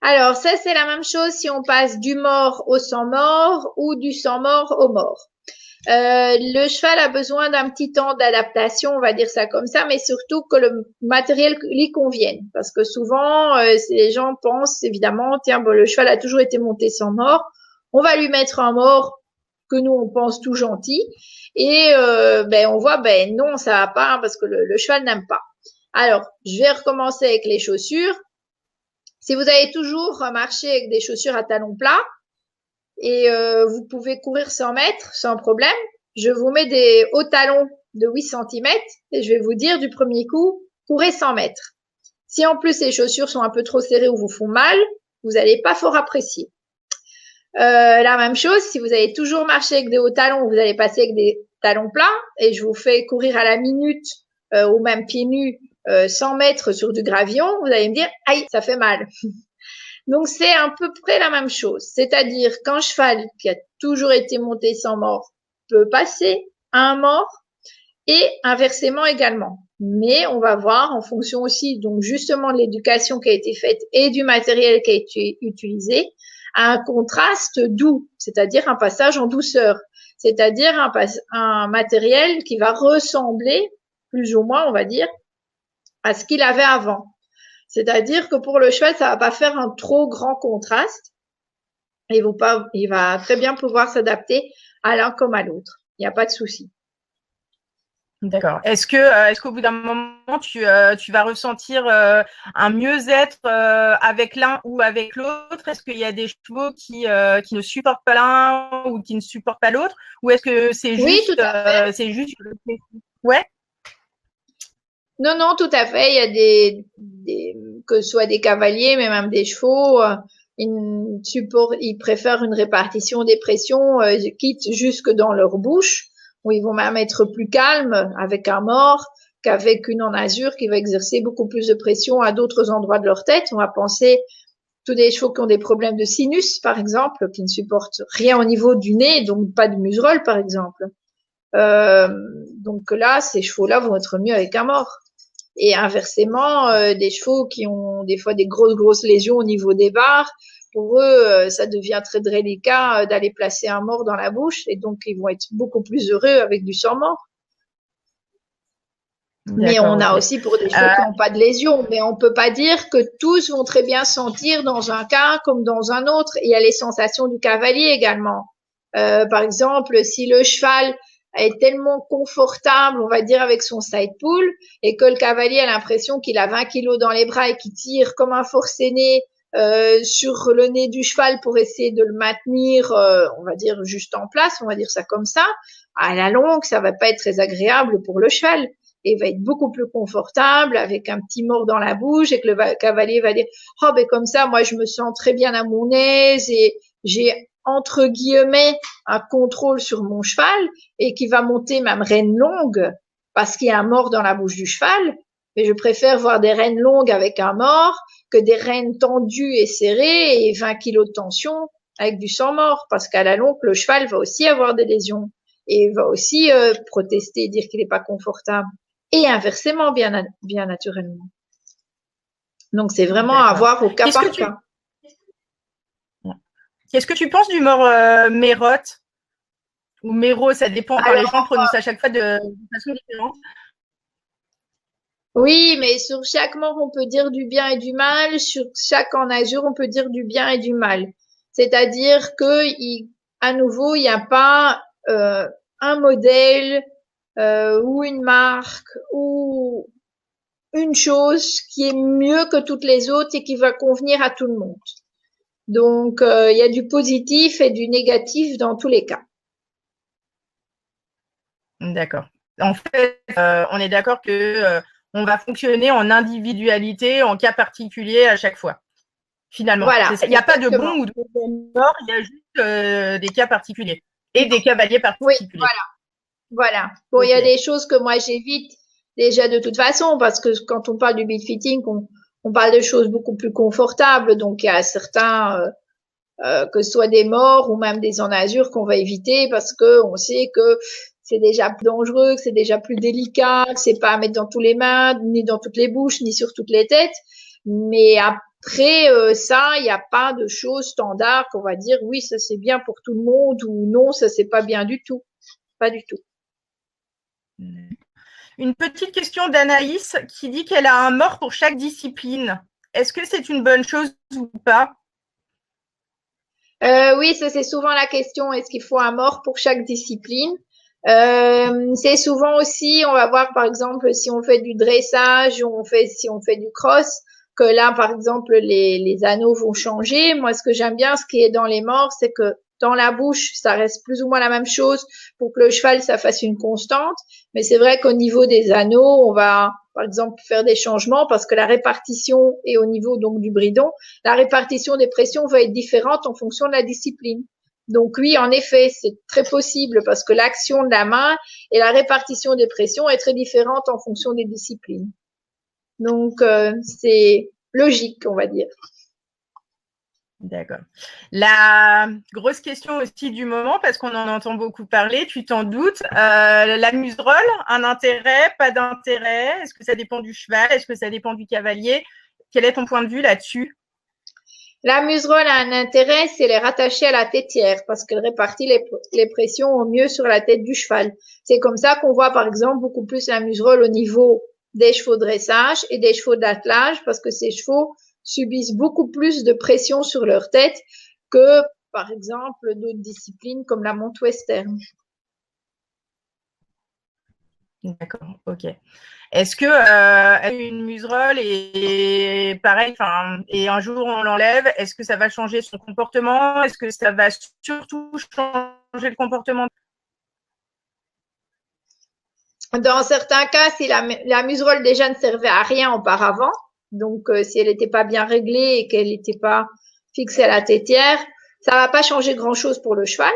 Alors, ça, c'est la même chose si on passe du mort au sans mort ou du sans mort au mort. Le cheval a besoin d'un petit temps d'adaptation, on va dire ça comme ça, mais surtout que le matériel lui convienne. Parce que souvent, les gens pensent évidemment, tiens, bon, le cheval a toujours été monté sans mort, on va lui mettre un mort que nous, on pense tout gentil. Et on voit, non, ça va pas, parce que le cheval n'aime pas. Alors, je vais recommencer avec les chaussures. Si vous avez toujours marché avec des chaussures à talons plats et vous pouvez courir 100 mètres sans problème, je vous mets des hauts talons de 8 cm et je vais vous dire du premier coup, courez 100 mètres. Si en plus les chaussures sont un peu trop serrées ou vous font mal, vous n'allez pas fort apprécier. La même chose, si vous avez toujours marché avec des hauts talons, vous allez passer avec des talons plats et je vous fais courir à la minute ou même pieds nus 100 mètres sur du gravillon, vous allez me dire, aïe, ça fait mal. Donc, c'est à peu près la même chose. C'est-à-dire qu'un cheval qui a toujours été monté sans mort peut passer à un mort et inversement également. Mais on va voir en fonction aussi, donc justement, de l'éducation qui a été faite et du matériel qui a été utilisé, un contraste doux, c'est-à-dire un passage en douceur, c'est-à-dire un matériel qui va ressembler, plus ou moins, on va dire, à ce qu'il avait avant. C'est-à-dire que pour le cheval, ça va pas faire un trop grand contraste. Il va très bien pouvoir s'adapter à l'un comme à l'autre. Il n'y a pas de souci. D'accord. Est-ce qu'au bout d'un moment, tu vas ressentir un mieux-être avec l'un ou avec l'autre? Est-ce qu'il y a des chevaux qui ne supportent pas l'un ou qui ne supportent pas l'autre? Ou est-ce que c'est Oui, juste, tout à fait. c'est juste, ouais? Non, non, tout à fait. Il y a que ce soit des cavaliers, mais même des chevaux, ils préfèrent une répartition des pressions, quitte jusque dans leur bouche, où ils vont même être plus calmes avec un mort qu'avec une en azur qui va exercer beaucoup plus de pression à d'autres endroits de leur tête. On va penser tous des chevaux qui ont des problèmes de sinus, par exemple, qui ne supportent rien au niveau du nez, donc pas de muserolle, par exemple. Donc là, ces chevaux-là vont être mieux avec un mort. Et inversement, des chevaux qui ont des fois des grosses lésions au niveau des barres, pour eux, ça devient très délicat d'aller placer un mort dans la bouche, et donc ils vont être beaucoup plus heureux avec du sang mort. Mais on a aussi pour des chevaux qui n'ont pas de lésions, mais on peut pas dire que tous vont très bien sentir dans un cas comme dans un autre. Il y a les sensations du cavalier également. Par exemple, si le cheval est tellement confortable, on va dire, avec son side pull, et que le cavalier a l'impression qu'il a 20 kilos dans les bras et qu'il tire comme un forcené sur le nez du cheval pour essayer de le maintenir, on va dire, juste en place, on va dire ça comme ça, à la longue, ça va pas être très agréable pour le cheval. et va être beaucoup plus confortable avec un petit mors dans la bouche et que le cavalier va dire « Oh, ben comme ça, moi, je me sens très bien à mon aise et j'ai entre guillemets un contrôle sur mon cheval et qui va monter ma reine longue parce qu'il y a un mors dans la bouche du cheval. Mais je préfère voir des rênes longues avec un mort que des rênes tendues et serrées et 20 kilos de tension avec du sang mort parce qu'à la longue, le cheval va aussi avoir des lésions et va aussi protester, dire qu'il n'est pas confortable. Et inversement, bien naturellement. Donc, c'est vraiment à voir au cas par cas. Qu'est-ce que tu penses du mort mérote ou méro, ça dépend. Alors, les gens prononcent à chaque fois de façon différente. Oui, mais sur chaque mort, on peut dire du bien et du mal. Sur chaque enragure, on peut dire du bien et du mal. C'est-à-dire que, à nouveau, il n'y a pas un modèle ou une marque ou une chose qui est mieux que toutes les autres et qui va convenir à tout le monde. Donc, il y a du positif et du négatif dans tous les cas. D'accord. En fait, on est d'accord que on va fonctionner en individualité, en cas particulier à chaque fois. Finalement, voilà, il n'y a pas de bon ou de mauvais mort, il y a juste des cas particuliers et des cavaliers particuliers. Oui, voilà. Bon, il y a des choses que moi j'évite déjà de toute façon parce que quand on parle du bead fitting, on parle de choses beaucoup plus confortables. Donc, il y a certains, que ce soit des morts ou même des enragures qu'on va éviter parce que on sait que c'est déjà plus dangereux, que c'est déjà plus délicat, que c'est pas à mettre dans tous les mains, ni dans toutes les bouches, ni sur toutes les têtes. Mais après ça, il n'y a pas de choses standards qu'on va dire oui, ça c'est bien pour tout le monde ou non, ça c'est pas bien du tout. Pas du tout. Une petite question d'Anaïs qui dit qu'elle a un mort pour chaque discipline. Est-ce que c'est une bonne chose ou pas? Oui, ça c'est souvent la question. Est-ce qu'il faut un mort pour chaque discipline? C'est souvent aussi, on va voir par exemple si on fait du dressage ou si on fait du cross, que là par exemple les anneaux vont changer. Moi, ce que j'aime bien, ce qui est dans les morts, c'est que dans la bouche, ça reste plus ou moins la même chose pour que le cheval, ça fasse une constante. Mais c'est vrai qu'au niveau des anneaux, on va par exemple faire des changements parce que la répartition et au niveau donc du bridon, la répartition des pressions va être différente en fonction de la discipline. Donc oui, en effet, c'est très possible parce que l'action de la main et la répartition des pressions est très différente en fonction des disciplines. Donc c'est logique, on va dire. D'accord. La grosse question aussi du moment, parce qu'on en entend beaucoup parler, tu t'en doutes, la muserolle, un intérêt, pas d'intérêt? Est-ce que ça dépend du cheval? Est-ce que ça dépend du cavalier? Quel est ton point de vue là-dessus? La muserolle a un intérêt, c'est les rattacher à la tétière parce qu'elle répartit les pressions au mieux sur la tête du cheval. C'est comme ça qu'on voit par exemple beaucoup plus la muserolle au niveau des chevaux de dressage et des chevaux d'attelage parce que ces chevaux subissent beaucoup plus de pression sur leur tête que par exemple d'autres disciplines comme la monte western. D'accord, ok. Est-ce que une muserolle et pareil, et un jour on l'enlève, est-ce que ça va changer son comportement? Est-ce que ça va surtout changer le comportement? Dans certains cas, si la muserolle déjà ne servait à rien auparavant, donc si elle n'était pas bien réglée et qu'elle n'était pas fixée à la tétière, ça va pas changer grand-chose pour le cheval.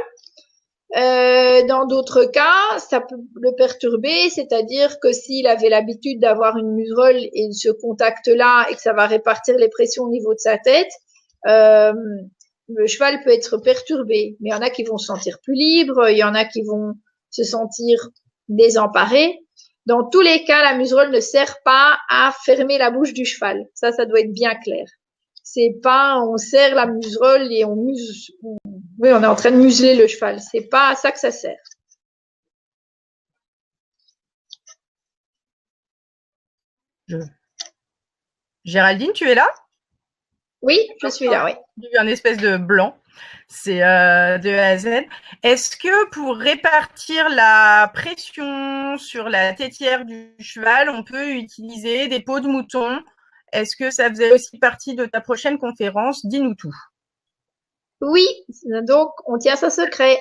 Dans d'autres cas, ça peut le perturber, c'est-à-dire que s'il avait l'habitude d'avoir une muserolle et ce contact-là et que ça va répartir les pressions au niveau de sa tête, le cheval peut être perturbé. Mais il y en a qui vont se sentir plus libres, il y en a qui vont se sentir désemparés. Dans tous les cas, la muserolle ne sert pas à fermer la bouche du cheval. Ça doit être bien clair. C'est pas on serre la muserolle et on est en train de museler le cheval. C'est pas à ça que ça sert. Géraldine, tu es là? Oui, je suis là, oui. J'ai eu un espèce de blanc. C'est de A à Z. Est-ce que pour répartir la pression sur la tétière du cheval, on peut utiliser des peaux de mouton? Est-ce que ça faisait aussi partie de ta prochaine conférence? Dis-nous tout. Oui, donc on tient ça secret.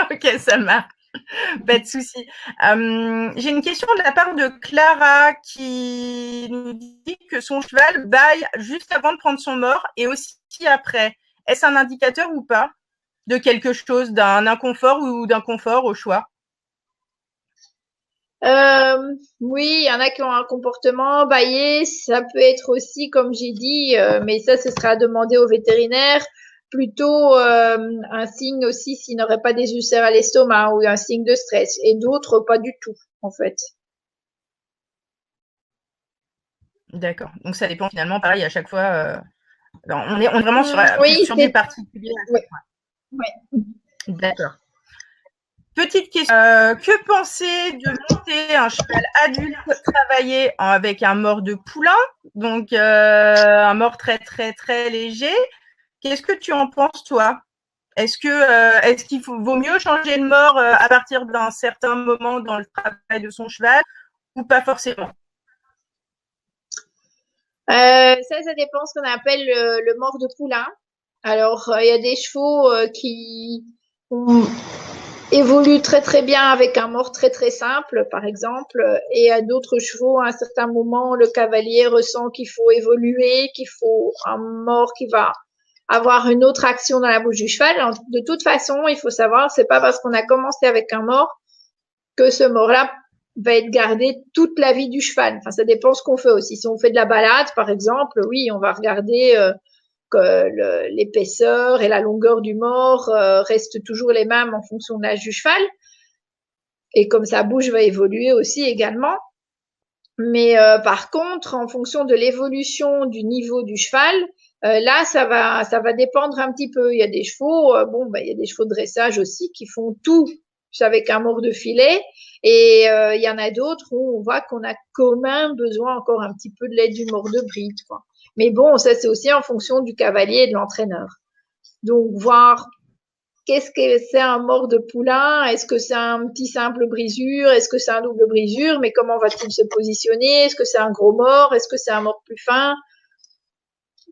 Ok, ça marche. Pas de souci. J'ai une question de la part de Clara qui nous dit que son cheval bâille juste avant de prendre son mort et aussi après. Est-ce un indicateur ou pas de quelque chose, d'un inconfort ou d'un confort au choix? Oui, il y en a qui ont un comportement baillé. Ça peut être aussi, comme j'ai dit, mais ça, ce sera à demander au vétérinaire. Plutôt un signe aussi s'il n'aurait pas des ulcères à l'estomac ou un signe de stress. Et d'autres, pas du tout, en fait. D'accord. Donc ça dépend finalement, pareil, à chaque fois. On est vraiment Oui, sur du particulier à oui, chaque fois. oui. D'accord. Petite question. Que penser de monter un cheval adulte travailler avec un mors de poulain, donc un mors très très très léger? Qu'est-ce que tu en penses, toi? Est-ce qu'il vaut mieux changer de mors à partir d'un certain moment dans le travail de son cheval ou pas forcément? Ça dépend ce qu'on appelle le mort de poulain. Alors, il y a des chevaux qui évoluent très très bien avec un mort très très simple, par exemple, et à d'autres chevaux, à un certain moment, le cavalier ressent qu'il faut évoluer, qu'il faut un mort qui va avoir une autre action dans la bouche du cheval. De toute façon, il faut savoir, c'est pas parce qu'on a commencé avec un mort que ce mort-là va être gardé toute la vie du cheval. Enfin, ça dépend ce qu'on fait aussi. Si on fait de la balade, par exemple, oui, on va regarder que l'épaisseur et la longueur du mort restent toujours les mêmes en fonction de l'âge du cheval. Et comme sa bouche va évoluer aussi également. Mais par contre, en fonction de l'évolution du niveau du cheval, là, ça va dépendre un petit peu. Il y a des chevaux, il y a des chevaux de dressage aussi qui font tout avec un mort de filet. Et il y en a d'autres où on voit qu'on a quand même besoin encore un petit peu de l'aide du mort de bride, quoi. Mais bon, ça c'est aussi en fonction du cavalier et de l'entraîneur. Donc voir qu'est-ce que c'est un mort de poulain? Est-ce que c'est un petit simple brisure? Est-ce que c'est un double brisure? Mais comment va-t-il se positionner? Est-ce que c'est un gros mort? Est-ce que c'est un mort plus fin?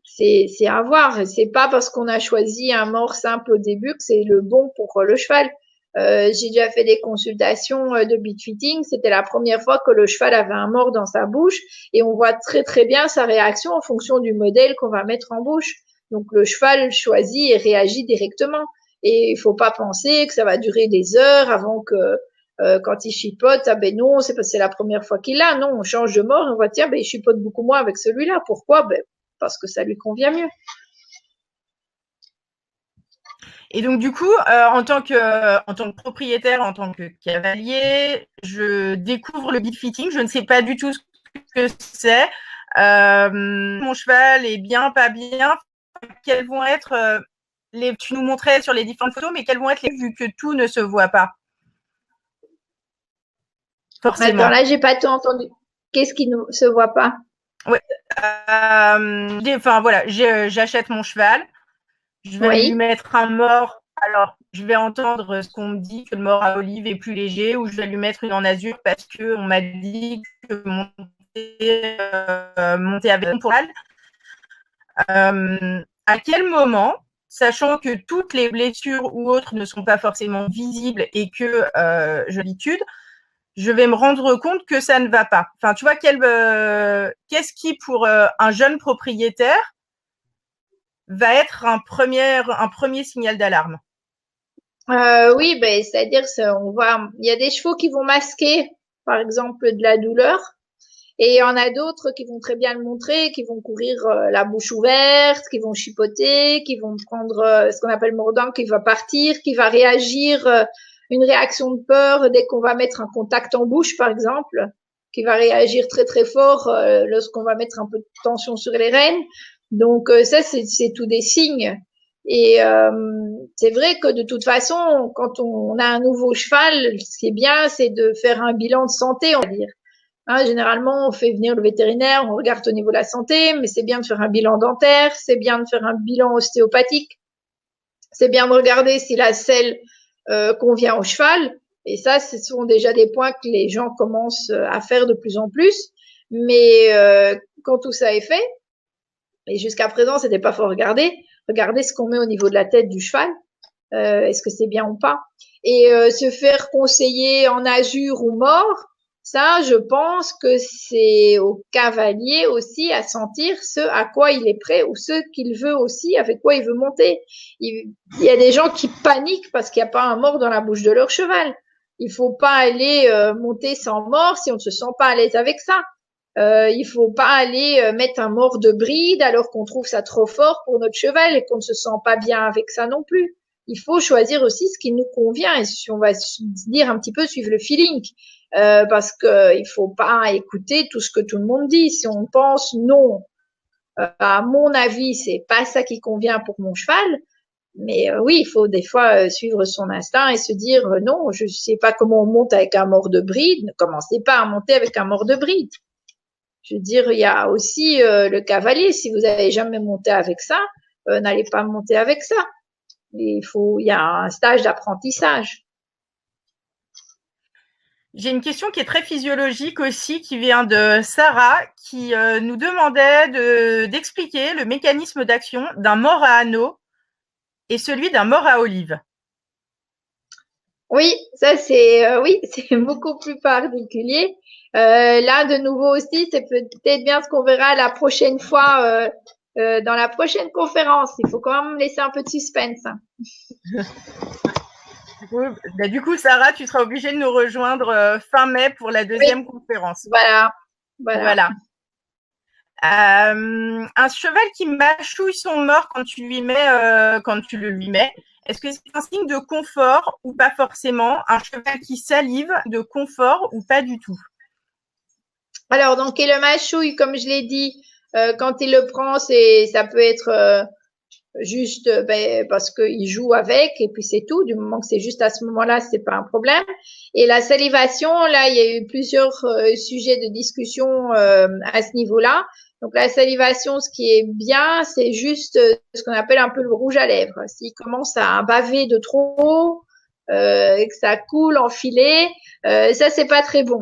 C'est à voir. C'est pas parce qu'on a choisi un mort simple au début que c'est le bon pour le cheval. J'ai déjà fait des consultations de beat fitting. C'était la première fois que le cheval avait un mort dans sa bouche et on voit très très bien sa réaction en fonction du modèle qu'on va mettre en bouche. Donc le cheval choisit et réagit directement. Et il faut pas penser que ça va durer des heures avant que quand il chipote, ah ben non, c'est parce que c'est la première fois qu'il l'a. Non, on change de mort, on va dire, ben il chipote beaucoup moins avec celui-là. Pourquoi? Ben parce que ça lui convient mieux. Et donc du coup, en tant que propriétaire, en tant que cavalier, je découvre le beat fitting. Je ne sais pas du tout ce que c'est. Mon cheval est bien, pas bien. Quelles vont être tu nous montrais sur les différentes photos, mais quelles vont être les vu que tout ne se voit pas forcément. Attends, là, j'ai pas tout entendu. Qu'est-ce qui ne se voit pas? Ouais. Enfin voilà, j'achète mon cheval. Je vais lui Oui. mettre un mort. Alors, je vais entendre ce qu'on me dit que le mort à olive est plus léger, ou je vais lui mettre une en azur parce qu'on m'a dit que monter avec un poil. À quel moment, sachant que toutes les blessures ou autres ne sont pas forcément visibles et que je l'étude, je vais me rendre compte que ça ne va pas. Enfin, tu vois, qu'est-ce qui, pour un jeune propriétaire, va être un premier signal d'alarme? Oui, ben, c'est-à-dire, on voit, il y a des chevaux qui vont masquer, par exemple, de la douleur, et il y en a d'autres qui vont très bien le montrer, qui vont courir la bouche ouverte, qui vont chipoter, qui vont prendre ce qu'on appelle mordant, qui va partir, qui va réagir, une réaction de peur dès qu'on va mettre un contact en bouche, par exemple, qui va réagir très très fort lorsqu'on va mettre un peu de tension sur les rênes. Donc ça, c'est tout des signes. Et c'est vrai que de toute façon, quand on a un nouveau cheval, ce qui est bien, c'est de faire un bilan de santé, on va dire. Hein, généralement, on fait venir le vétérinaire, on regarde au niveau de la santé, mais c'est bien de faire un bilan dentaire, c'est bien de faire un bilan ostéopathique, c'est bien de regarder si la selle convient au cheval. Et ça, ce sont déjà des points que les gens commencent à faire de plus en plus. Mais quand tout ça est fait, et jusqu'à présent, c'était pas fort regarder ce qu'on met au niveau de la tête du cheval. Est-ce que c'est bien ou pas? Et se faire conseiller en azur ou mort, ça, je pense que c'est au cavalier aussi à sentir ce à quoi il est prêt ou ce qu'il veut aussi, avec quoi il veut monter. Il y a des gens qui paniquent parce qu'il n'y a pas un mort dans la bouche de leur cheval. Il faut pas aller monter sans mort si on ne se sent pas à l'aise avec ça. Il faut pas aller mettre un mort de bride alors qu'on trouve ça trop fort pour notre cheval et qu'on ne se sent pas bien avec ça non plus. Il faut choisir aussi ce qui nous convient et si on va se dire un petit peu suivre le feeling parce que il faut pas écouter tout ce que tout le monde dit. Si on pense non, à mon avis, c'est pas ça qui convient pour mon cheval. Mais oui, il faut des fois suivre son instinct et se dire non, je sais pas comment on monte avec un mort de bride. Ne commencez pas à monter avec un mort de bride. Je veux dire, il y a aussi le cavalier. Si vous n'avez jamais monté avec ça, n'allez pas monter avec ça. Il y a un stage d'apprentissage. J'ai une question qui est très physiologique aussi, qui vient de Sarah, qui nous demandait d'expliquer le mécanisme d'action d'un mort à anneau et celui d'un mort à olive. Oui, ça c'est oui, c'est beaucoup plus particulier. Là, de nouveau aussi, c'est peut-être bien ce qu'on verra la prochaine fois dans la prochaine conférence. Il faut quand même laisser un peu de suspense. Bah, du coup, Sarah, tu seras obligée de nous rejoindre fin mai pour la deuxième conférence. Voilà. Un cheval qui mâchouille son mort quand tu le lui mets, est-ce que c'est un signe de confort ou pas forcément? Un cheval qui salive, de confort ou pas du tout? Alors, donc, et le mâchouille, comme je l'ai dit, quand il le prend, ça peut être juste parce qu'il joue avec et puis c'est tout. Du moment que c'est juste à ce moment-là, c'est pas un problème. Et la salivation, là, il y a eu plusieurs sujets de discussion à ce niveau-là. Donc la salivation, ce qui est bien, c'est juste ce qu'on appelle un peu le rouge à lèvres. S'il commence à baver de trop et que ça coule en filet, ça c'est pas très bon.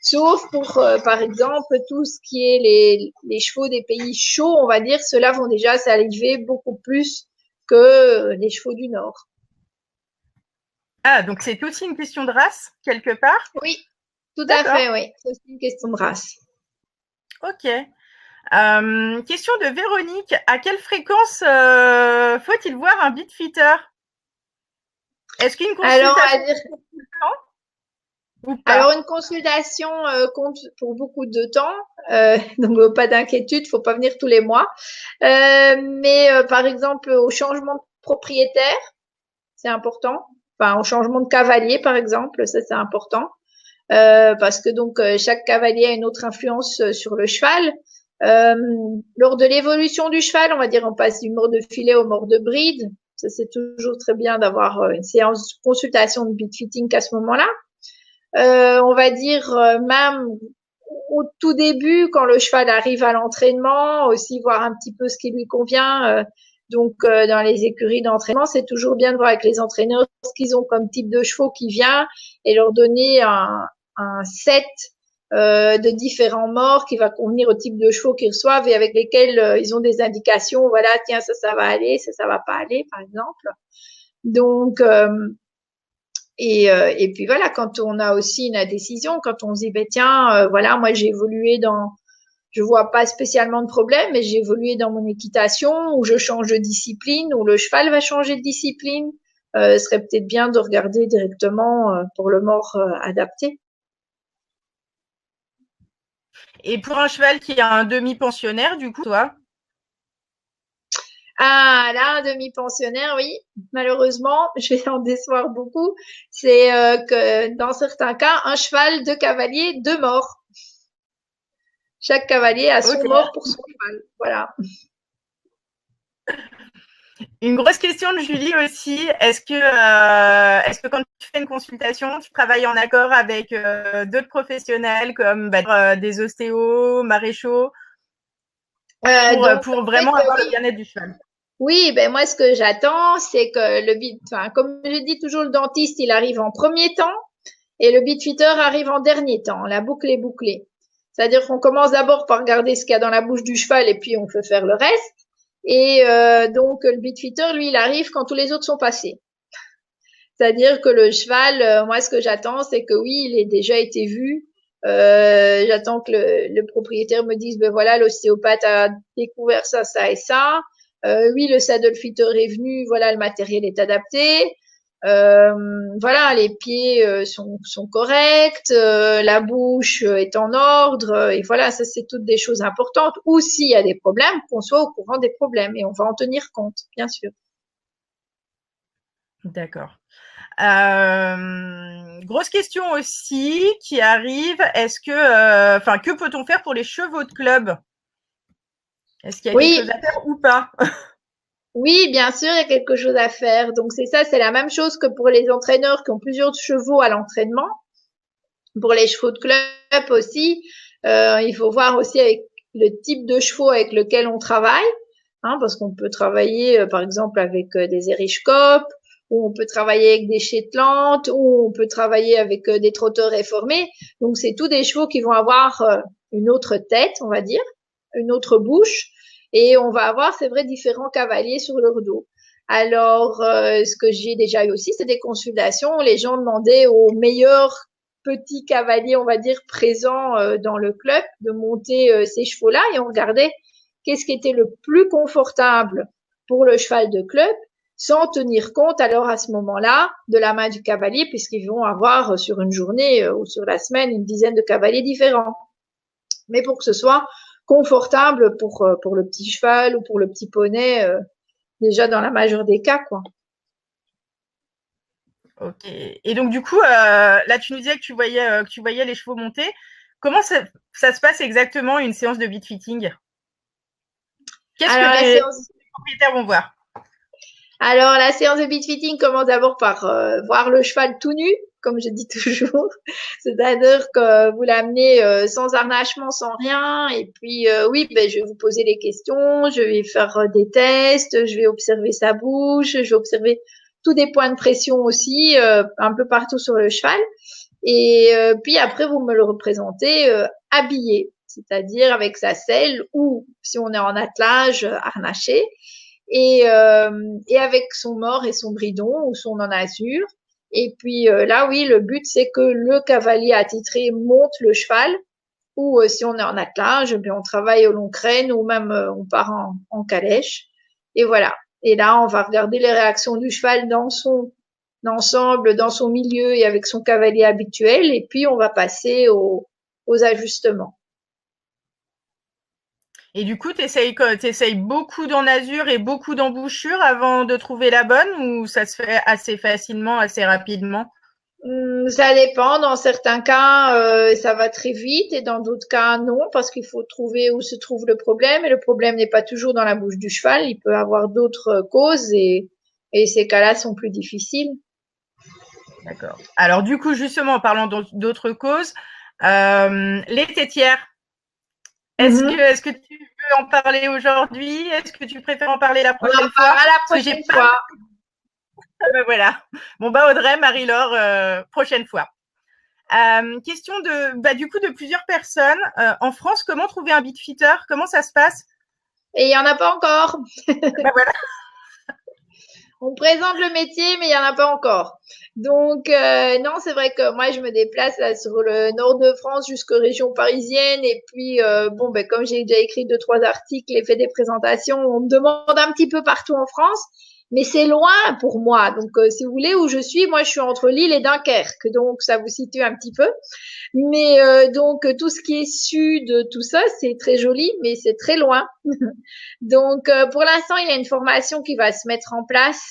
Sauf pour, par exemple, tout ce qui est les chevaux des pays chauds, on va dire, ceux-là vont déjà saliver beaucoup plus que les chevaux du Nord. Ah, donc c'est aussi une question de race, quelque part? Oui, tout à fait, oui. C'est aussi une question de race. Ok. Question de Véronique. À quelle fréquence faut-il voir un bitfitter? Est-ce qu'une consultation Alors, une consultation compte pour beaucoup de temps, donc pas d'inquiétude, faut pas venir tous les mois. Mais par exemple, au changement de propriétaire, c'est important. Enfin, au changement de cavalier, par exemple, ça c'est important. Parce que donc chaque cavalier a une autre influence sur le cheval. Lors de l'évolution du cheval, on va dire on passe du mort de filet au mort de bride. Ça c'est toujours très bien d'avoir une séance de consultation de bitfitting à ce moment-là. On va dire même au tout début, quand le cheval arrive à l'entraînement, aussi voir un petit peu ce qui lui convient. Donc, dans les écuries d'entraînement, c'est toujours bien de voir avec les entraîneurs ce qu'ils ont comme type de chevaux qui vient et leur donner un set de différents morts qui va convenir au type de chevaux qu'ils reçoivent et avec lesquels ils ont des indications. Voilà, tiens, ça va aller, ça va pas aller, par exemple. Donc, et puis voilà, quand on a aussi une décision, quand on se dit, ben tiens, voilà, moi j'ai évolué je vois pas spécialement de problème, mais j'ai évolué dans mon équitation, ou je change de discipline, ou le cheval va changer de discipline. Ce serait peut-être bien de regarder directement pour le mort adapté. Et pour un cheval qui a un demi-pensionnaire, du coup, toi? Ah, là, un demi-pensionnaire, oui. Malheureusement, je vais en décevoir beaucoup. C'est que dans certains cas, un cheval, deux cavaliers, deux morts. Chaque cavalier a son mort pour son cheval. Voilà. Une grosse question de Julie aussi. Est-ce que quand tu fais une consultation, tu travailles en accord avec d'autres professionnels comme des ostéos, maréchaux, pour vraiment avoir le bien-être du cheval? Oui, ben moi ce que j'attends, c'est que comme je dis toujours, le dentiste il arrive en premier temps et le bitfitter arrive en dernier temps. La boucle est bouclée. C'est-à-dire qu'on commence d'abord par regarder ce qu'il y a dans la bouche du cheval et puis on peut faire le reste. Et donc le bitfitter, lui, il arrive quand tous les autres sont passés. C'est-à-dire que le cheval, moi, ce que j'attends, c'est que oui, il ait déjà été vu. J'attends que le propriétaire me dise, ben voilà, l'ostéopathe a découvert ça, ça et ça. Oui, le saddle fitter est venu, voilà, le matériel est adapté. Voilà, les pieds sont corrects, la bouche est en ordre, et voilà, ça c'est toutes des choses importantes. Ou s'il y a des problèmes, qu'on soit au courant des problèmes, et on va en tenir compte, bien sûr. D'accord. Grosse question aussi qui arrive. Est-ce que, que peut-on faire pour les chevaux de club? Est-ce qu'il y a quelque chose à faire ou pas? Oui, bien sûr, il y a quelque chose à faire. Donc c'est ça, c'est la même chose que pour les entraîneurs qui ont plusieurs chevaux à l'entraînement. Pour les chevaux de club aussi, il faut voir aussi avec le type de chevaux avec lequel on travaille, parce qu'on peut travailler par exemple avec des Irish Cop, ou on peut travailler avec des Shetland, ou on peut travailler avec des trotteurs réformés. Donc c'est tous des chevaux qui vont avoir une autre tête, on va dire, une autre bouche, et on va avoir, c'est vrai, différents cavaliers sur leur dos. Alors, ce que j'ai déjà eu aussi, c'est des consultations où les gens demandaient aux meilleurs petits cavaliers, on va dire, présents dans le club, de monter ces chevaux-là, et on regardait qu'est-ce qui était le plus confortable pour le cheval de club, sans tenir compte alors à ce moment-là de la main du cavalier, puisqu'ils vont avoir sur une journée ou sur la semaine une dizaine de cavaliers différents. Mais pour que ce soit confortable pour le petit cheval ou pour le petit poney, déjà dans la majeure des cas, quoi. Ok. Et donc du coup, là tu nous disais que tu voyais les chevaux monter. Comment ça se passe exactement une séance de beat fitting? Qu'est-ce que les propriétaires vont voir? Alors, la séance de beat fitting commence d'abord par voir le cheval tout nu, comme je dis toujours. C'est-à-dire que vous l'amenez sans harnachement, sans rien. Et puis, oui, ben, je vais vous poser les questions, je vais faire des tests, je vais observer sa bouche, je vais observer tous des points de pression aussi, un peu partout sur le cheval. Et puis après, vous me le représentez habillé, c'est-à-dire avec sa selle ou, si on est en attelage, harnaché. Et avec son mors et son bridon ou son en azur. Et puis là, oui, le but, c'est que le cavalier attitré monte le cheval, ou si on est en attelage, bien on travaille au long crâne ou même on part en calèche. Et voilà. Et là, on va regarder les réactions du cheval dans son ensemble, dans son milieu et avec son cavalier habituel. Et puis, on va passer aux ajustements. Et du coup, t'essayes beaucoup d'enazure et beaucoup d'embouchure avant de trouver la bonne, ou ça se fait assez facilement, assez rapidement? Ça dépend. Dans certains cas, ça va très vite et dans d'autres cas, non, parce qu'il faut trouver où se trouve le problème. Et le problème n'est pas toujours dans la bouche du cheval. Il peut avoir d'autres causes et ces cas-là sont plus difficiles. D'accord. Alors du coup, justement, en parlant d'autres causes, les tétières. Est-ce que tu veux en parler aujourd'hui? Est-ce que tu préfères en parler la prochaine fois? La prochaine fois. Ben voilà. Bon bah Audrey, Marie-Laure, prochaine fois. Question du coup de plusieurs personnes. En France, comment trouver un beatfitter? Comment ça se passe? Et il n'y en a pas encore. Ben voilà. On présente le métier, mais il n'y en a pas encore. Donc, non, c'est vrai que moi, je me déplace là sur le nord de France jusqu'aux régions parisiennes. Et puis, bon, ben, comme j'ai déjà écrit 2-3 articles et fait des présentations, on me demande un petit peu partout en France. Mais c'est loin pour moi. Donc, si vous voulez, où je suis, moi, je suis entre Lille et Dunkerque. Donc, ça vous situe un petit peu. Mais donc, tout ce qui est sud, tout ça, c'est très joli, mais c'est très loin. Donc, pour l'instant, il y a une formation qui va se mettre en place,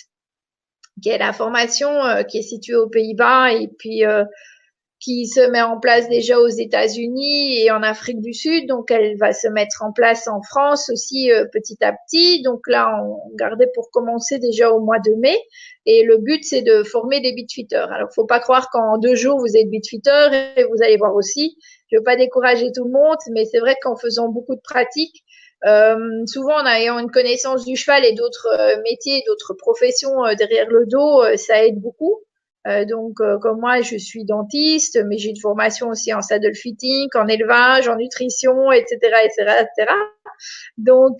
qui est la formation qui est située aux Pays-Bas et puis qui se met en place déjà aux États-Unis et en Afrique du Sud. Donc, elle va se mettre en place en France aussi petit à petit. Donc là, on gardait pour commencer déjà au mois de mai. Et le but, c'est de former des beatfitters. Alors, faut pas croire qu'en 2 jours, vous êtes beatfitter et vous allez voir aussi. Je veux pas décourager tout le monde, mais c'est vrai qu'en faisant beaucoup de pratiques, souvent en ayant une connaissance du cheval et d'autres métiers, d'autres professions derrière le dos, ça aide beaucoup. Donc, comme moi, je suis dentiste, mais j'ai une formation aussi en saddle fitting, en élevage, en nutrition, etc., etc., etc. Donc,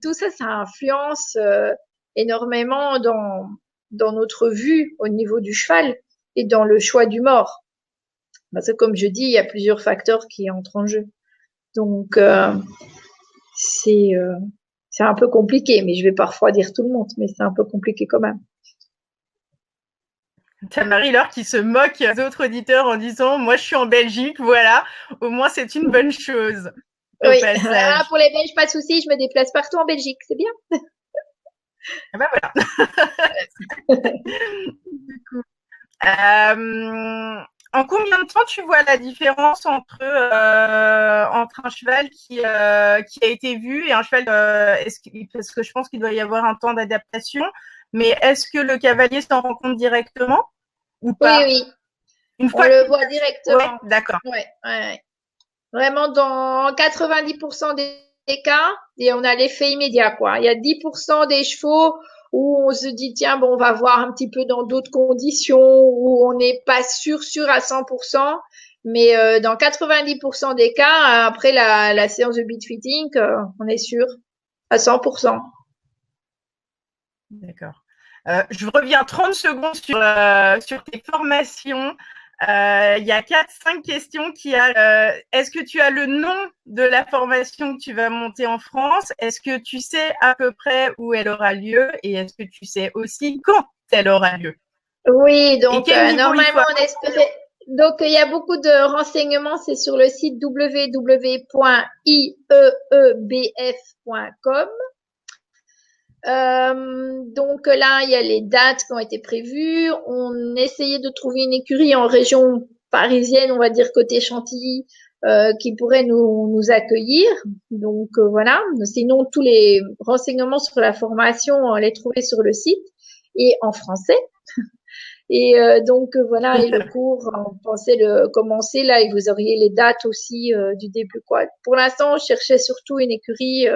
tout ça, ça influence énormément dans notre vue au niveau du cheval et dans le choix du mort. Parce que comme je dis, il y a plusieurs facteurs qui entrent en jeu. Donc, c'est un peu compliqué, mais je vais pas refroidir tout le monde, mais c'est un peu compliqué quand même. T'as Marie-Laure qui se moque des autres auditeurs en disant « Moi, je suis en Belgique, voilà, au moins c'est une bonne chose. » Oui, ah, pour les Belges, pas de souci, je me déplace partout en Belgique, c'est bien. Ah ben voilà. Du coup, en combien de temps tu vois la différence entre un cheval qui a été vu et un cheval parce que je pense qu'il doit y avoir un temps d'adaptation, mais est-ce que le cavalier s'en rend compte directement ou pas? Oui, Une on fois le voit directement. Ouais, d'accord. Ouais. Vraiment, dans 90% des cas, et on a l'effet immédiat, quoi. Il y a 10% des chevaux où on se dit, tiens, bon, on va voir un petit peu dans d'autres conditions, où on n'est pas sûr à 100%. Mais dans 90% des cas, après la séance de beat fitting, on est sûr à 100%. D'accord. Je reviens 30 secondes sur tes formations. Il y a 4-5 questions est-ce que tu as le nom de la formation que tu vas monter en France? Est-ce que tu sais à peu près où elle aura lieu? Et est-ce que tu sais aussi quand elle aura lieu? Oui, donc normalement, on espérait. Donc il y a beaucoup de renseignements, c'est sur le site www.ieebf.com. Donc là, il y a les dates qui ont été prévues. On essayait de trouver une écurie en région parisienne, on va dire côté Chantilly, qui pourrait nous accueillir. Donc voilà. Sinon, tous les renseignements sur la formation, on les trouvait sur le site et en français. Et donc voilà, et le cours, on pensait le commencer là, et vous auriez les dates aussi du début, quoi. Pour l'instant, on cherchait surtout une écurie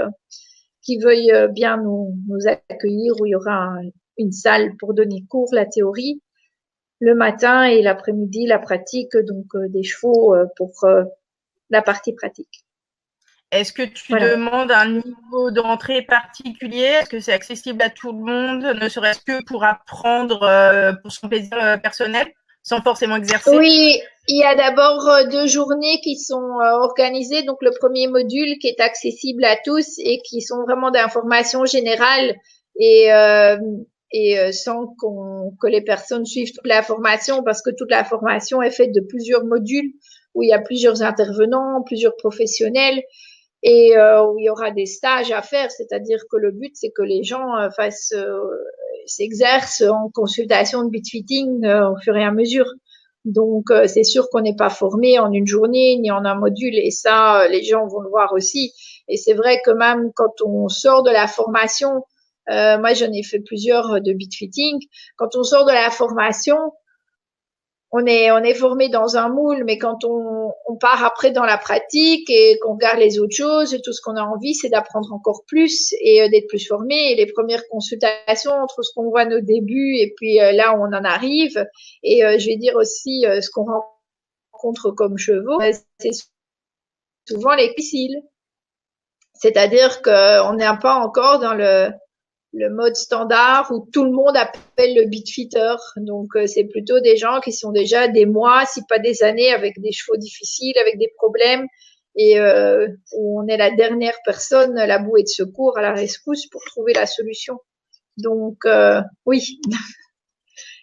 qui veuille bien nous accueillir, où il y aura une salle pour donner cours, la théorie, le matin, et l'après-midi, la pratique, donc des chevaux pour la partie pratique. Est-ce que tu demandes un niveau d'entrée particulier? Est-ce que c'est accessible à tout le monde, ne serait-ce que pour apprendre pour son plaisir personnel, sans forcément exercer? Oui, il y a d'abord 2 journées qui sont organisées. Donc le premier module qui est accessible à tous et qui sont vraiment d'information générale et, sans que les personnes suivent toute la formation, parce que toute la formation est faite de plusieurs modules où il y a plusieurs intervenants, plusieurs professionnels, et où il y aura des stages à faire. C'est-à-dire que le but, c'est que les gens s'exercent en consultation de beat fitting au fur et à mesure. Donc, c'est sûr qu'on n'est pas formé en une journée ni en un module, et ça, les gens vont le voir aussi. Et c'est vrai que même quand on sort de la formation, moi j'en ai fait plusieurs de beat fitting, quand on sort de la formation, on est formé dans un moule, mais quand on part après dans la pratique et qu'on regarde les autres choses, tout ce qu'on a envie, c'est d'apprendre encore plus et d'être plus formé. Et les premières consultations entre ce qu'on voit nos débuts et puis là où on en arrive, et je vais dire aussi ce qu'on rencontre comme chevaux, c'est souvent les difficiles. C'est-à-dire qu'on n'est pas encore dans le mode standard où tout le monde appelle le beat fitter. Donc, c'est plutôt des gens qui sont déjà des mois, si pas des années, avec des chevaux difficiles, avec des problèmes, et où on est la dernière personne, la bouée de secours, à la rescousse pour trouver la solution. Donc, oui.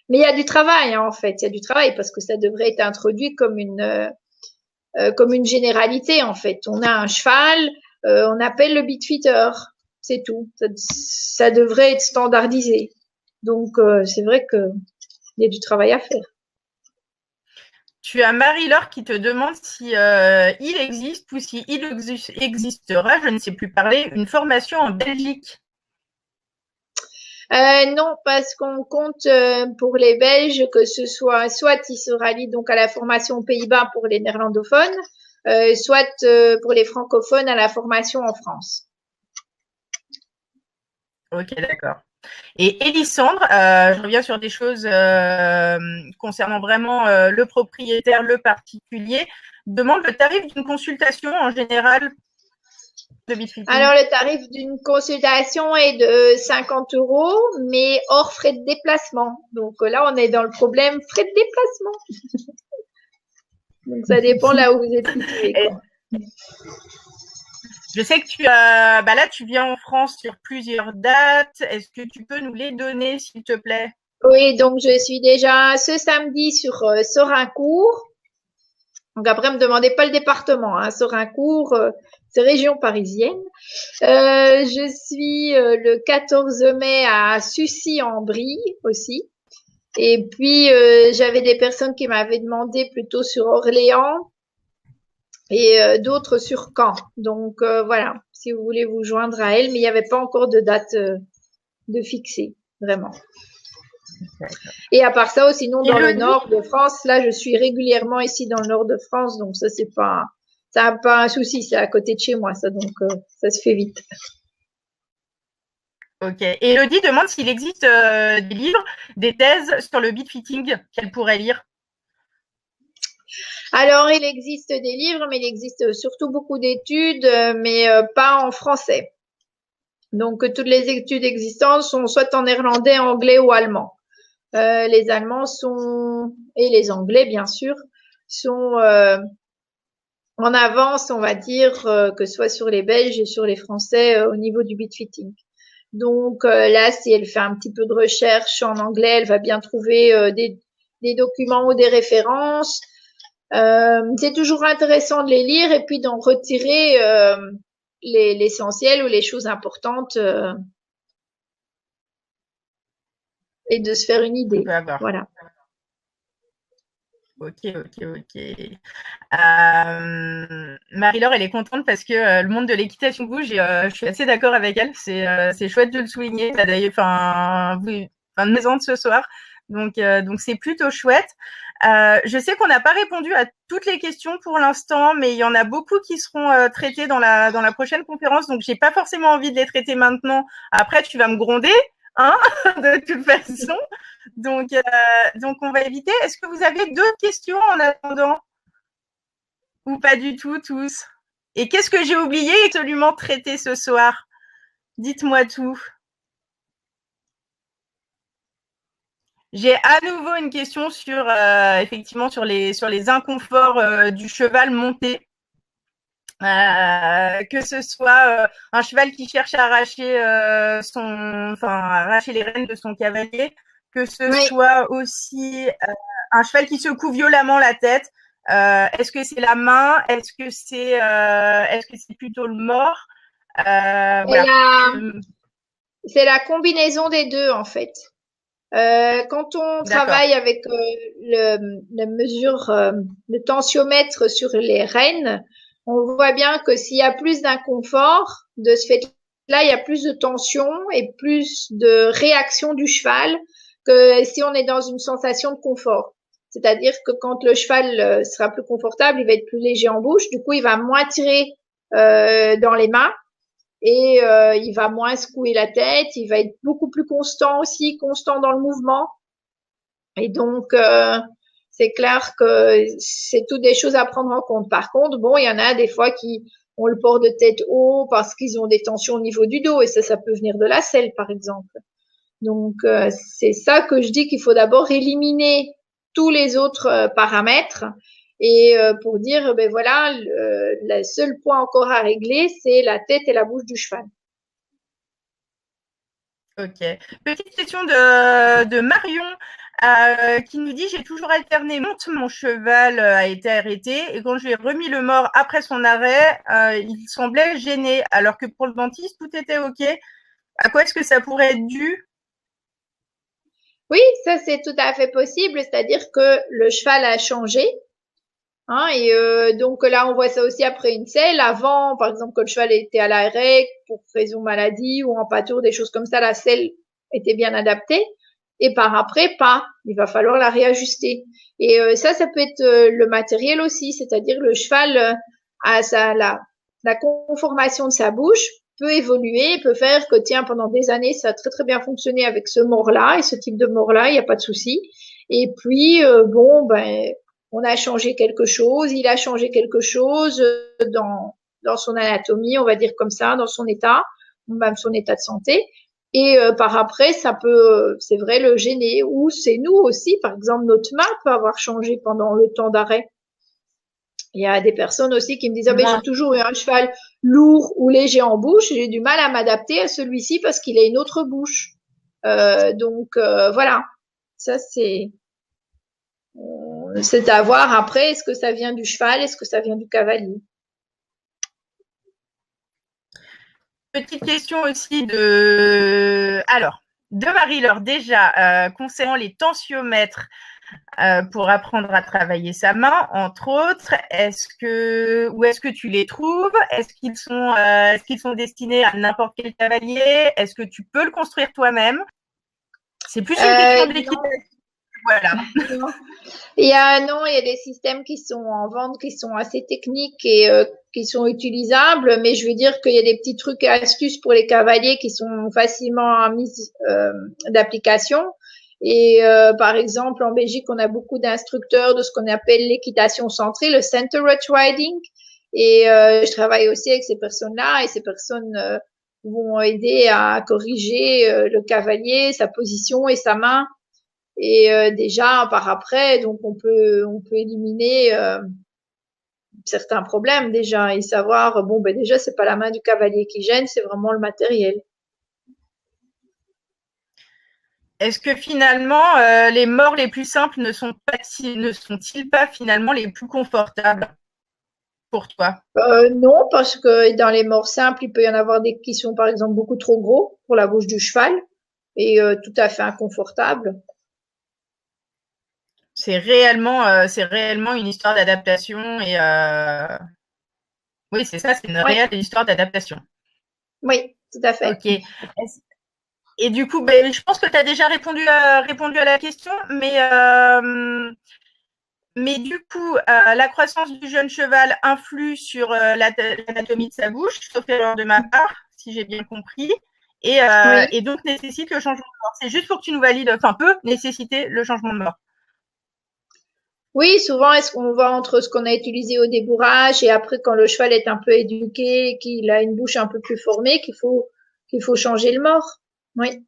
Mais il y a du travail, hein, en fait. Il y a du travail parce que ça devrait être introduit comme une généralité, en fait. On a un cheval, on appelle le beat fitter. C'est tout. Ça devrait être standardisé. Donc, c'est vrai qu'il y a du travail à faire. Tu as Marie-Laure qui te demande si il existe ou si il existera, je ne sais plus parler, une formation en Belgique. Non, parce qu'on compte pour les Belges que ce soit ils se rallient donc à la formation aux Pays-Bas pour les néerlandophones, soit pour les francophones à la formation en France. Ok, d'accord. Et Élysandre, je reviens sur des choses concernant vraiment le propriétaire, le particulier, demande le tarif d'une consultation en général de Bitfitting? Alors, le tarif d'une consultation est de 50 euros, mais hors frais de déplacement. Donc là, on est dans le problème frais de déplacement. Donc, ça dépend là où vous êtes situé, quoi. Je sais que là, tu viens en France sur plusieurs dates. Est-ce que tu peux nous les donner, s'il te plaît? Oui, donc je suis déjà ce samedi sur Sorincourt. Donc après, me demandez pas le département, hein. Sorincourt, c'est région parisienne. Je suis le 14 mai à Sucy-en-Brie aussi. Et puis, j'avais des personnes qui m'avaient demandé plutôt sur Orléans et d'autres sur Caen. Donc, voilà, si vous voulez vous joindre à elle, mais il n'y avait pas encore de date de fixée, vraiment. Et à part ça, sinon, dans le nord de France, là, je suis régulièrement ici dans le nord de France, donc ça, c'est pas un souci, c'est à côté de chez moi, ça, donc ça se fait vite. Ok. Et Elodie demande s'il existe des livres, des thèses sur le bitfitting qu'elle pourrait lire. Alors, il existe des livres, mais il existe surtout beaucoup d'études, mais pas en français. Donc, toutes les études existantes sont soit en néerlandais, anglais ou allemand. Les Allemands et les Anglais, bien sûr, sont en avance, on va dire, que ce soit sur les Belges et sur les Français au niveau du bitfitting. Donc là, si elle fait un petit peu de recherche en anglais, elle va bien trouver des documents ou des références. C'est toujours intéressant de les lire et puis d'en retirer l'essentiel ou les choses importantes et de se faire une idée. Voilà. Ok. Marie-Laure, elle est contente parce que le monde de l'équitation bouge. Je suis assez d'accord avec elle. C'est chouette de le souligner. T'as d'ailleurs une maison de ce soir. Donc c'est plutôt chouette. Je sais qu'on n'a pas répondu à toutes les questions pour l'instant, mais il y en a beaucoup qui seront traitées dans la prochaine conférence. Donc j'ai pas forcément envie de les traiter maintenant. Après, tu vas me gronder, hein, de toute façon. Donc on va éviter. Est-ce que vous avez d'autres questions en attendant? Ou pas du tout, tous? Et qu'est-ce que j'ai oublié absolument de traiter ce soir? Dites-moi tout. J'ai à nouveau une question sur effectivement sur les inconforts du cheval monté. Que ce soit un cheval qui cherche à arracher arracher les rênes de son cavalier, que ce soit aussi un cheval qui secoue violemment la tête. Est-ce que c'est la main? Est-ce que c'est plutôt le mort? Voilà. C'est la combinaison des deux en fait. Quand on travaille avec la mesure de tensiomètre sur les rênes, on voit bien que s'il y a plus d'inconfort, de ce fait-là, il y a plus de tension et plus de réaction du cheval que si on est dans une sensation de confort. C'est-à-dire que quand le cheval sera plus confortable, il va être plus léger en bouche, du coup, il va moins tirer dans les mains et il va moins secouer la tête, il va être beaucoup plus constant aussi, constant dans le mouvement. Et donc, c'est clair que c'est toutes des choses à prendre en compte. Par contre, bon, il y en a des fois qui ont le port de tête haut parce qu'ils ont des tensions au niveau du dos et ça peut venir de la selle, par exemple. Donc, c'est ça que je dis qu'il faut d'abord éliminer tous les autres paramètres et pour dire, ben voilà, le seul point encore à régler, c'est la tête et la bouche du cheval. Ok. Petite question de Marion qui nous dit « J'ai toujours alterné monte, mon cheval a été arrêté et quand je lui ai remis le mort après son arrêt, il semblait gêné alors que pour le dentiste, tout était ok. À quoi est-ce que ça pourrait être dû ?» Oui, ça c'est tout à fait possible, c'est-à-dire que le cheval a changé. Hein, et donc là, on voit ça aussi après une selle. Avant, par exemple, quand le cheval était à l'arrêt pour raison maladie ou en pâture, des choses comme ça, la selle était bien adaptée. Et par après, pas. Il va falloir la réajuster. Et ça peut être le matériel aussi, c'est-à-dire le cheval a la conformation de sa bouche peut évoluer, peut faire que tiens, pendant des années, ça a très très bien fonctionné avec ce mort-là et ce type de mort-là, il n'y a pas de souci. Et puis on a changé quelque chose, il a changé quelque chose dans dans son anatomie, on va dire comme ça, dans son état, ou même son état de santé. Et par après, ça peut, c'est vrai, le gêner. Ou c'est nous aussi, par exemple, notre main peut avoir changé pendant le temps d'arrêt. Il y a des personnes aussi qui me disent, ah ben, j'ai toujours eu un cheval lourd ou léger en bouche, j'ai du mal à m'adapter à celui-ci parce qu'il a une autre bouche. Donc voilà, ça c'est à voir après, est-ce que ça vient du cheval, est-ce que ça vient du cavalier. Petite question aussi de Marie-Laure, déjà, concernant les tensiomètres pour apprendre à travailler sa main, entre autres, où est-ce que tu les trouves? Est-ce qu'ils sont destinés à n'importe quel cavalier? Est-ce que tu peux le construire toi-même? C'est plus une question d'équitation. Voilà. Il y a des systèmes qui sont en vente, qui sont assez techniques et qui sont utilisables, mais je veux dire qu'il y a des petits trucs et astuces pour les cavaliers qui sont facilement mis d'application. Et par exemple, en Belgique, on a beaucoup d'instructeurs de ce qu'on appelle l'équitation centrée, le centered riding. Et je travaille aussi avec ces personnes-là, et ces personnes vont aider à corriger le cavalier, sa position et sa main. Et déjà par après, donc on peut éliminer certains problèmes déjà et savoir bon ben déjà c'est pas la main du cavalier qui gêne, c'est vraiment le matériel. Est-ce que finalement les morts les plus simples ne sont-ils pas finalement les plus confortables pour toi? Non, parce que dans les morts simples, il peut y en avoir des qui sont par exemple beaucoup trop gros pour la bouche du cheval et tout à fait inconfortables. C'est réellement une histoire d'adaptation et oui, c'est ça, c'est une réelle histoire d'adaptation. Oui, tout à fait. Ok. Et du coup, ben, je pense que tu as déjà répondu à la question, mais du coup, la croissance du jeune cheval influe sur l'anatomie de sa bouche, sauf erreur de ma part, si j'ai bien compris, et donc nécessite le changement de mort. C'est juste pour que tu nous valides, enfin peut nécessiter le changement de mort. Oui, souvent, est-ce qu'on voit entre ce qu'on a utilisé au débourrage et après quand le cheval est un peu éduqué, qu'il a une bouche un peu plus formée, qu'il faut changer le mort. Oui.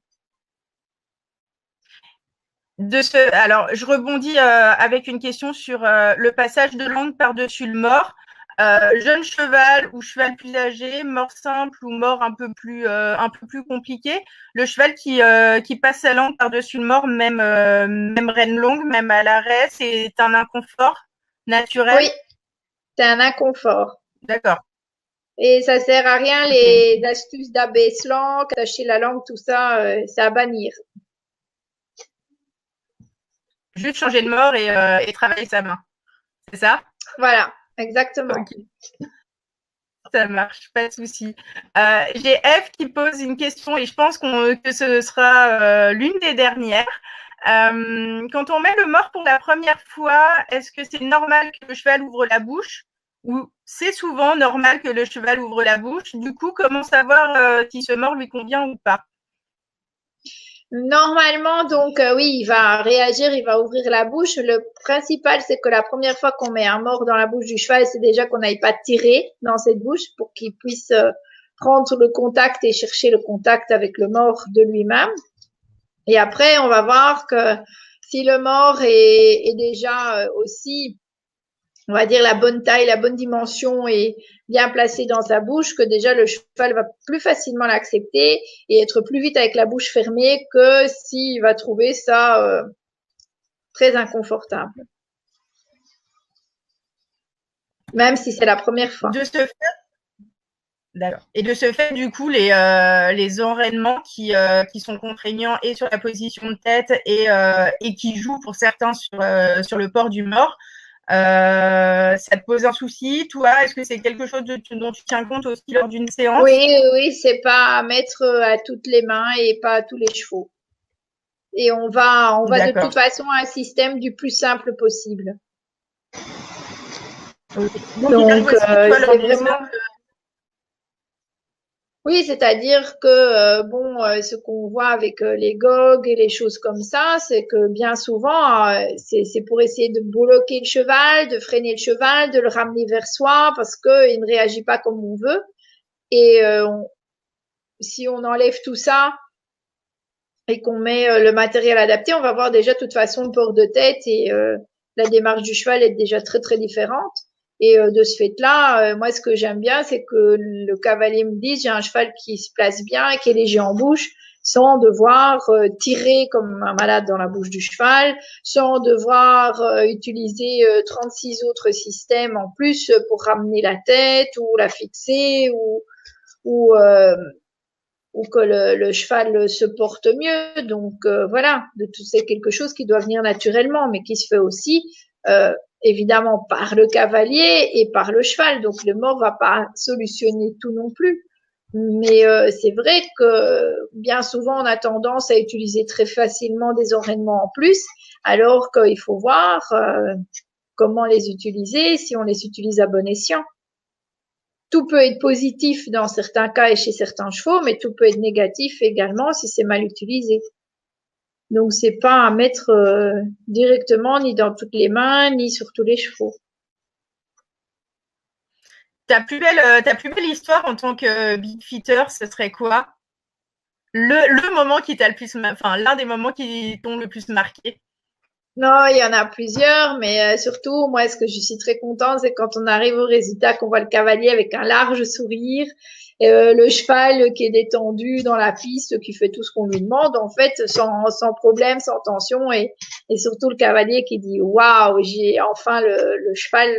Alors, je rebondis avec une question sur le passage de langue par-dessus le mort. Jeune cheval ou cheval plus âgé, mort simple ou mort un peu plus compliqué. Le cheval qui passe sa langue par-dessus le mort, même reine longue, même à l'arrêt, c'est un inconfort naturel. Oui, c'est un inconfort. D'accord. Et ça sert à rien les astuces d'abaissement, cacher la langue, tout ça, c'est à bannir. Juste changer de mort et travailler sa main. C'est ça? Voilà, exactement. Okay. Ça marche, pas de souci. J'ai Eve qui pose une question et je pense que ce sera l'une des dernières. Quand on met le mort pour la première fois, est-ce que c'est normal que le cheval ouvre la bouche ou c'est souvent normal que le cheval ouvre la bouche? Du coup, comment savoir si ce mort lui convient ou pas? Normalement, donc oui, il va réagir, il va ouvrir la bouche. Le principal, c'est que la première fois qu'on met un mort dans la bouche du cheval, c'est déjà qu'on n'aille pas tirer dans cette bouche pour qu'il puisse prendre le contact et chercher le contact avec le mort de lui-même. Et après, on va voir que si le mort est déjà aussi, on va dire, la bonne taille, la bonne dimension et bien placé dans sa bouche, que déjà le cheval va plus facilement l'accepter et être plus vite avec la bouche fermée que s'il va trouver ça très inconfortable. Même si c'est la première fois. De ce fait, d'accord. Et de ce fait, du coup, les enraînements qui sont contraignants et sur la position de tête et qui jouent pour certains sur le port du mort, ça te pose un souci, toi? Est-ce que c'est quelque chose dont tu tiens compte aussi lors d'une séance? Oui, c'est pas à mettre à toutes les mains et pas à tous les chevaux. Et on va de toute façon à un système du plus simple possible. Okay. Donc c'est vraiment Oui, c'est-à-dire que ce qu'on voit avec les GOG et les choses comme ça, c'est que bien souvent, c'est pour essayer de bloquer le cheval, de freiner le cheval, de le ramener vers soi parce qu'il ne réagit pas comme on veut. Et si on enlève tout ça et qu'on met le matériel adapté, on va voir déjà de toute façon le port de tête et la démarche du cheval est déjà très très différente. Et de ce fait-là, moi ce que j'aime bien, c'est que le cavalier me dise j'ai un cheval qui se place bien, qui est léger en bouche, sans devoir tirer comme un malade dans la bouche du cheval, sans devoir utiliser 36 autres systèmes en plus pour ramener la tête ou la fixer ou ou que le cheval se porte mieux. Donc voilà, de tout c'est quelque chose qui doit venir naturellement, mais qui se fait aussi évidemment par le cavalier et par le cheval. Donc le mort va pas solutionner tout non plus. Mais c'est vrai que bien souvent on a tendance à utiliser très facilement des enraînements en plus, alors qu'il faut voir comment les utiliser si on les utilise à bon escient. Tout peut être positif dans certains cas et chez certains chevaux, mais tout peut être négatif également si c'est mal utilisé. Donc c'est pas à mettre directement ni dans toutes les mains ni sur tous les chevaux. Ta plus belle histoire en tant que big fitter, ce serait quoi? Le moment qui t'a le plus, enfin l'un des moments qui t'ont le plus marqué. Non, il y en a plusieurs, mais surtout, moi, ce que je suis très contente, c'est quand on arrive au résultat, qu'on voit le cavalier avec un large sourire, le cheval qui est détendu dans la piste, qui fait tout ce qu'on lui demande, en fait, sans problème, sans tension, et surtout le cavalier qui dit waouh, j'ai enfin le cheval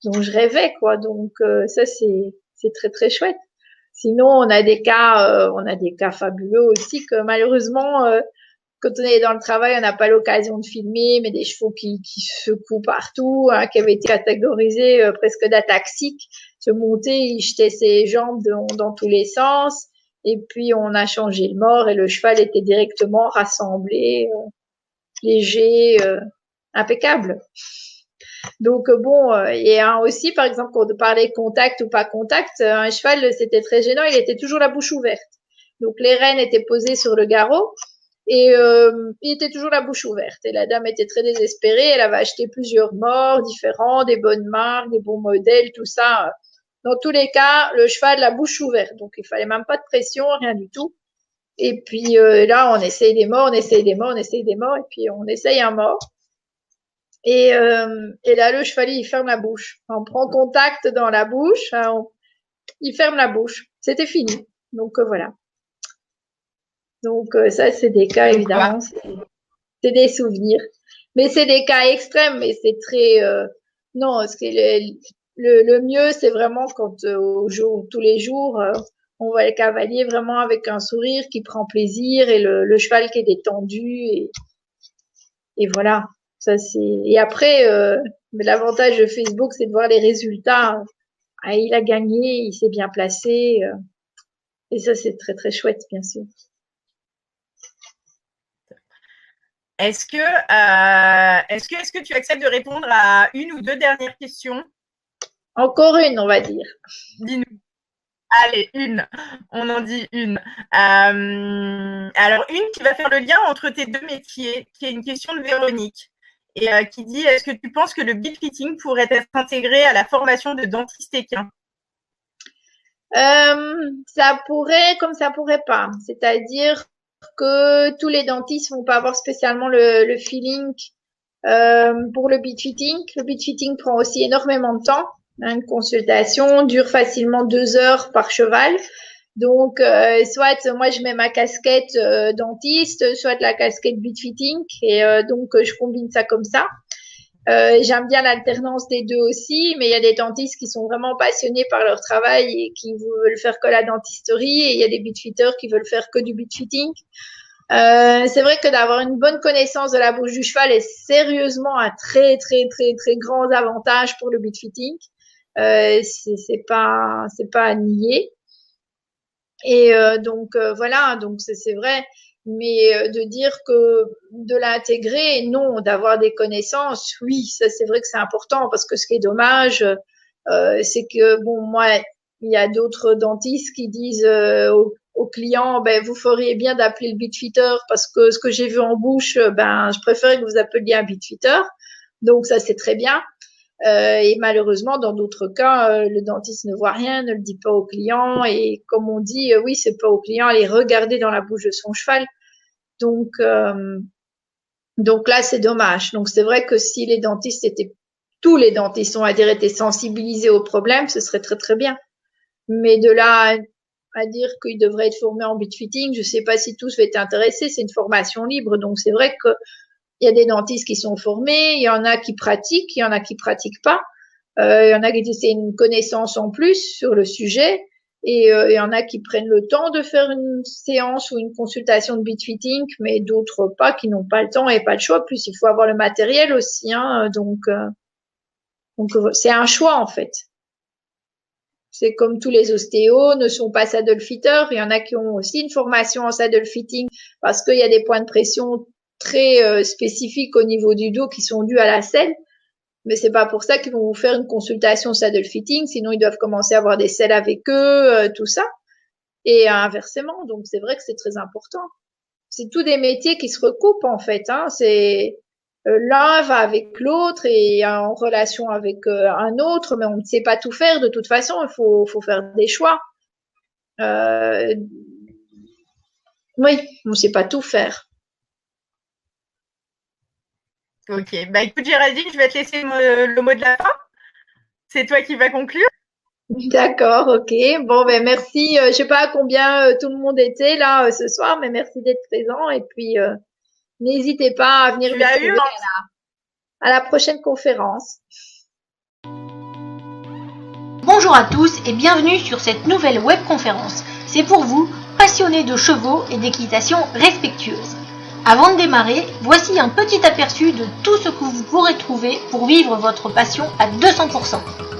dont je rêvais, quoi. Donc ça, c'est très très chouette. Sinon, on a des cas fabuleux aussi que malheureusement quand on est dans le travail, on n'a pas l'occasion de filmer, mais des chevaux qui secouent partout, hein, qui avaient été catégorisés presque d'ataxiques, se monter, il jetait ses jambes dans tous les sens, et puis on a changé le mort et le cheval était directement rassemblé, léger, impeccable. Donc bon, et aussi par exemple quand on parlait contact ou pas contact, un cheval c'était très gênant, il était toujours la bouche ouverte. Donc les rênes étaient posées sur le garrot et il était toujours la bouche ouverte. Et la dame était très désespérée. Elle avait acheté plusieurs morts différents, des bonnes marques, des bons modèles, tout ça. Dans tous les cas, le cheval la bouche ouverte. Donc il fallait même pas de pression, rien du tout. Et puis là, on essaye des morts, on essaye des morts, on essaye des morts, et puis on essaye un mort. Et là, le cheval, il ferme la bouche. On prend contact dans la bouche, hein, il ferme la bouche. C'était fini. Donc voilà. Donc ça, c'est des cas, évidemment, c'est des souvenirs. Mais c'est des cas extrêmes, mais c'est très... non, ce qui est le mieux, c'est vraiment quand tous les jours, on voit le cavalier vraiment avec un sourire qui prend plaisir et le cheval qui est détendu. Et voilà. Ça, c'est... Et après, l'avantage de Facebook, c'est de voir les résultats. Ah, il a gagné, il s'est bien placé. Et ça, c'est très, très chouette, bien sûr. Est-ce que tu acceptes de répondre à une ou deux dernières questions? Encore une, on va dire. Dis-nous. Allez, une. On en dit une. Alors, une qui va faire le lien entre tes deux métiers, qui est une question de Véronique, et qui dit, est-ce que tu penses que le bead fitting pourrait être intégré à la formation de dentiste équin? Ça pourrait comme ça pourrait pas. C'est-à-dire que tous les dentistes vont pas avoir spécialement le feeling pour le bead fitting. Le bead fitting prend aussi énormément de temps. Une consultation dure facilement 2 heures par cheval. Donc, soit moi je mets ma casquette dentiste, soit la casquette bead fitting, et donc je combine ça comme ça. J'aime bien l'alternance des deux aussi, mais il y a des dentistes qui sont vraiment passionnés par leur travail et qui veulent faire que la dentisterie, et il y a des beadfitters qui veulent faire que du beadfitting. C'est vrai que d'avoir une bonne connaissance de la bouche du cheval est sérieusement un très très très très grand avantage pour le beadfitting. C'est pas à nier. Et donc voilà, donc c'est vrai. Mais de dire que de l'intégrer, non, d'avoir des connaissances, oui, ça c'est vrai que c'est important parce que ce qui est dommage, c'est que bon, moi, Il y a d'autres dentistes qui disent aux clients, ben, vous feriez bien d'appeler le bitfitter parce que ce que j'ai vu en bouche, ben, je préférais que vous appeliez un bitfitter. Donc, ça, c'est très bien. Et malheureusement, dans d'autres cas, le dentiste ne voit rien, ne le dit pas au client. Et comme on dit, oui, c'est pas au client, aller regarder dans la bouche de son cheval. Donc là, c'est dommage. Donc, c'est vrai que si les dentistes tous les dentistes, on va dire, étaient sensibilisés au problème, ce serait très, très bien. Mais de là à dire qu'ils devraient être formés en bitfitting, je sais pas si tous vont être intéressés. C'est une formation libre. Donc, c'est vrai que il y a des dentistes qui sont formés, il y en a qui pratiquent, il y en a qui pratiquent pas. Il y en a qui disent c'est une connaissance en plus sur le sujet. Et il y en a qui prennent le temps de faire une séance ou une consultation de bitfitting, mais d'autres pas, qui n'ont pas le temps et pas le choix. Plus, il faut avoir le matériel aussi. Hein, donc c'est un choix en fait. C'est comme tous les ostéos ne sont pas saddle fitters. Il y en a qui ont aussi une formation en saddle fitting parce qu'il y a des points de pression très spécifiques au niveau du dos qui sont dus à la selle. Mais c'est pas pour ça qu'ils vont vous faire une consultation saddle fitting, sinon ils doivent commencer à avoir des selles avec eux, tout ça. Et inversement, donc c'est vrai que c'est très important. C'est tous des métiers qui se recoupent en fait. Hein. C'est l'un va avec l'autre et en relation avec un autre, mais on ne sait pas tout faire de toute façon. Il faut faire des choix. Oui, on ne sait pas tout faire. Ok, bah écoute Géraldine, je vais te laisser le mot de la fin. C'est toi qui vas conclure. D'accord, ok. Bon, ben merci. Je sais pas à combien tout le monde était là ce soir, mais merci d'être présent. Et puis, n'hésitez pas à venir Tu as eu à la prochaine conférence. Bonjour à tous et bienvenue sur cette nouvelle webconférence. C'est pour vous, passionnés de chevaux et d'équitation respectueuse. Avant de démarrer, voici un petit aperçu de tout ce que vous pourrez trouver pour vivre votre passion à 200%.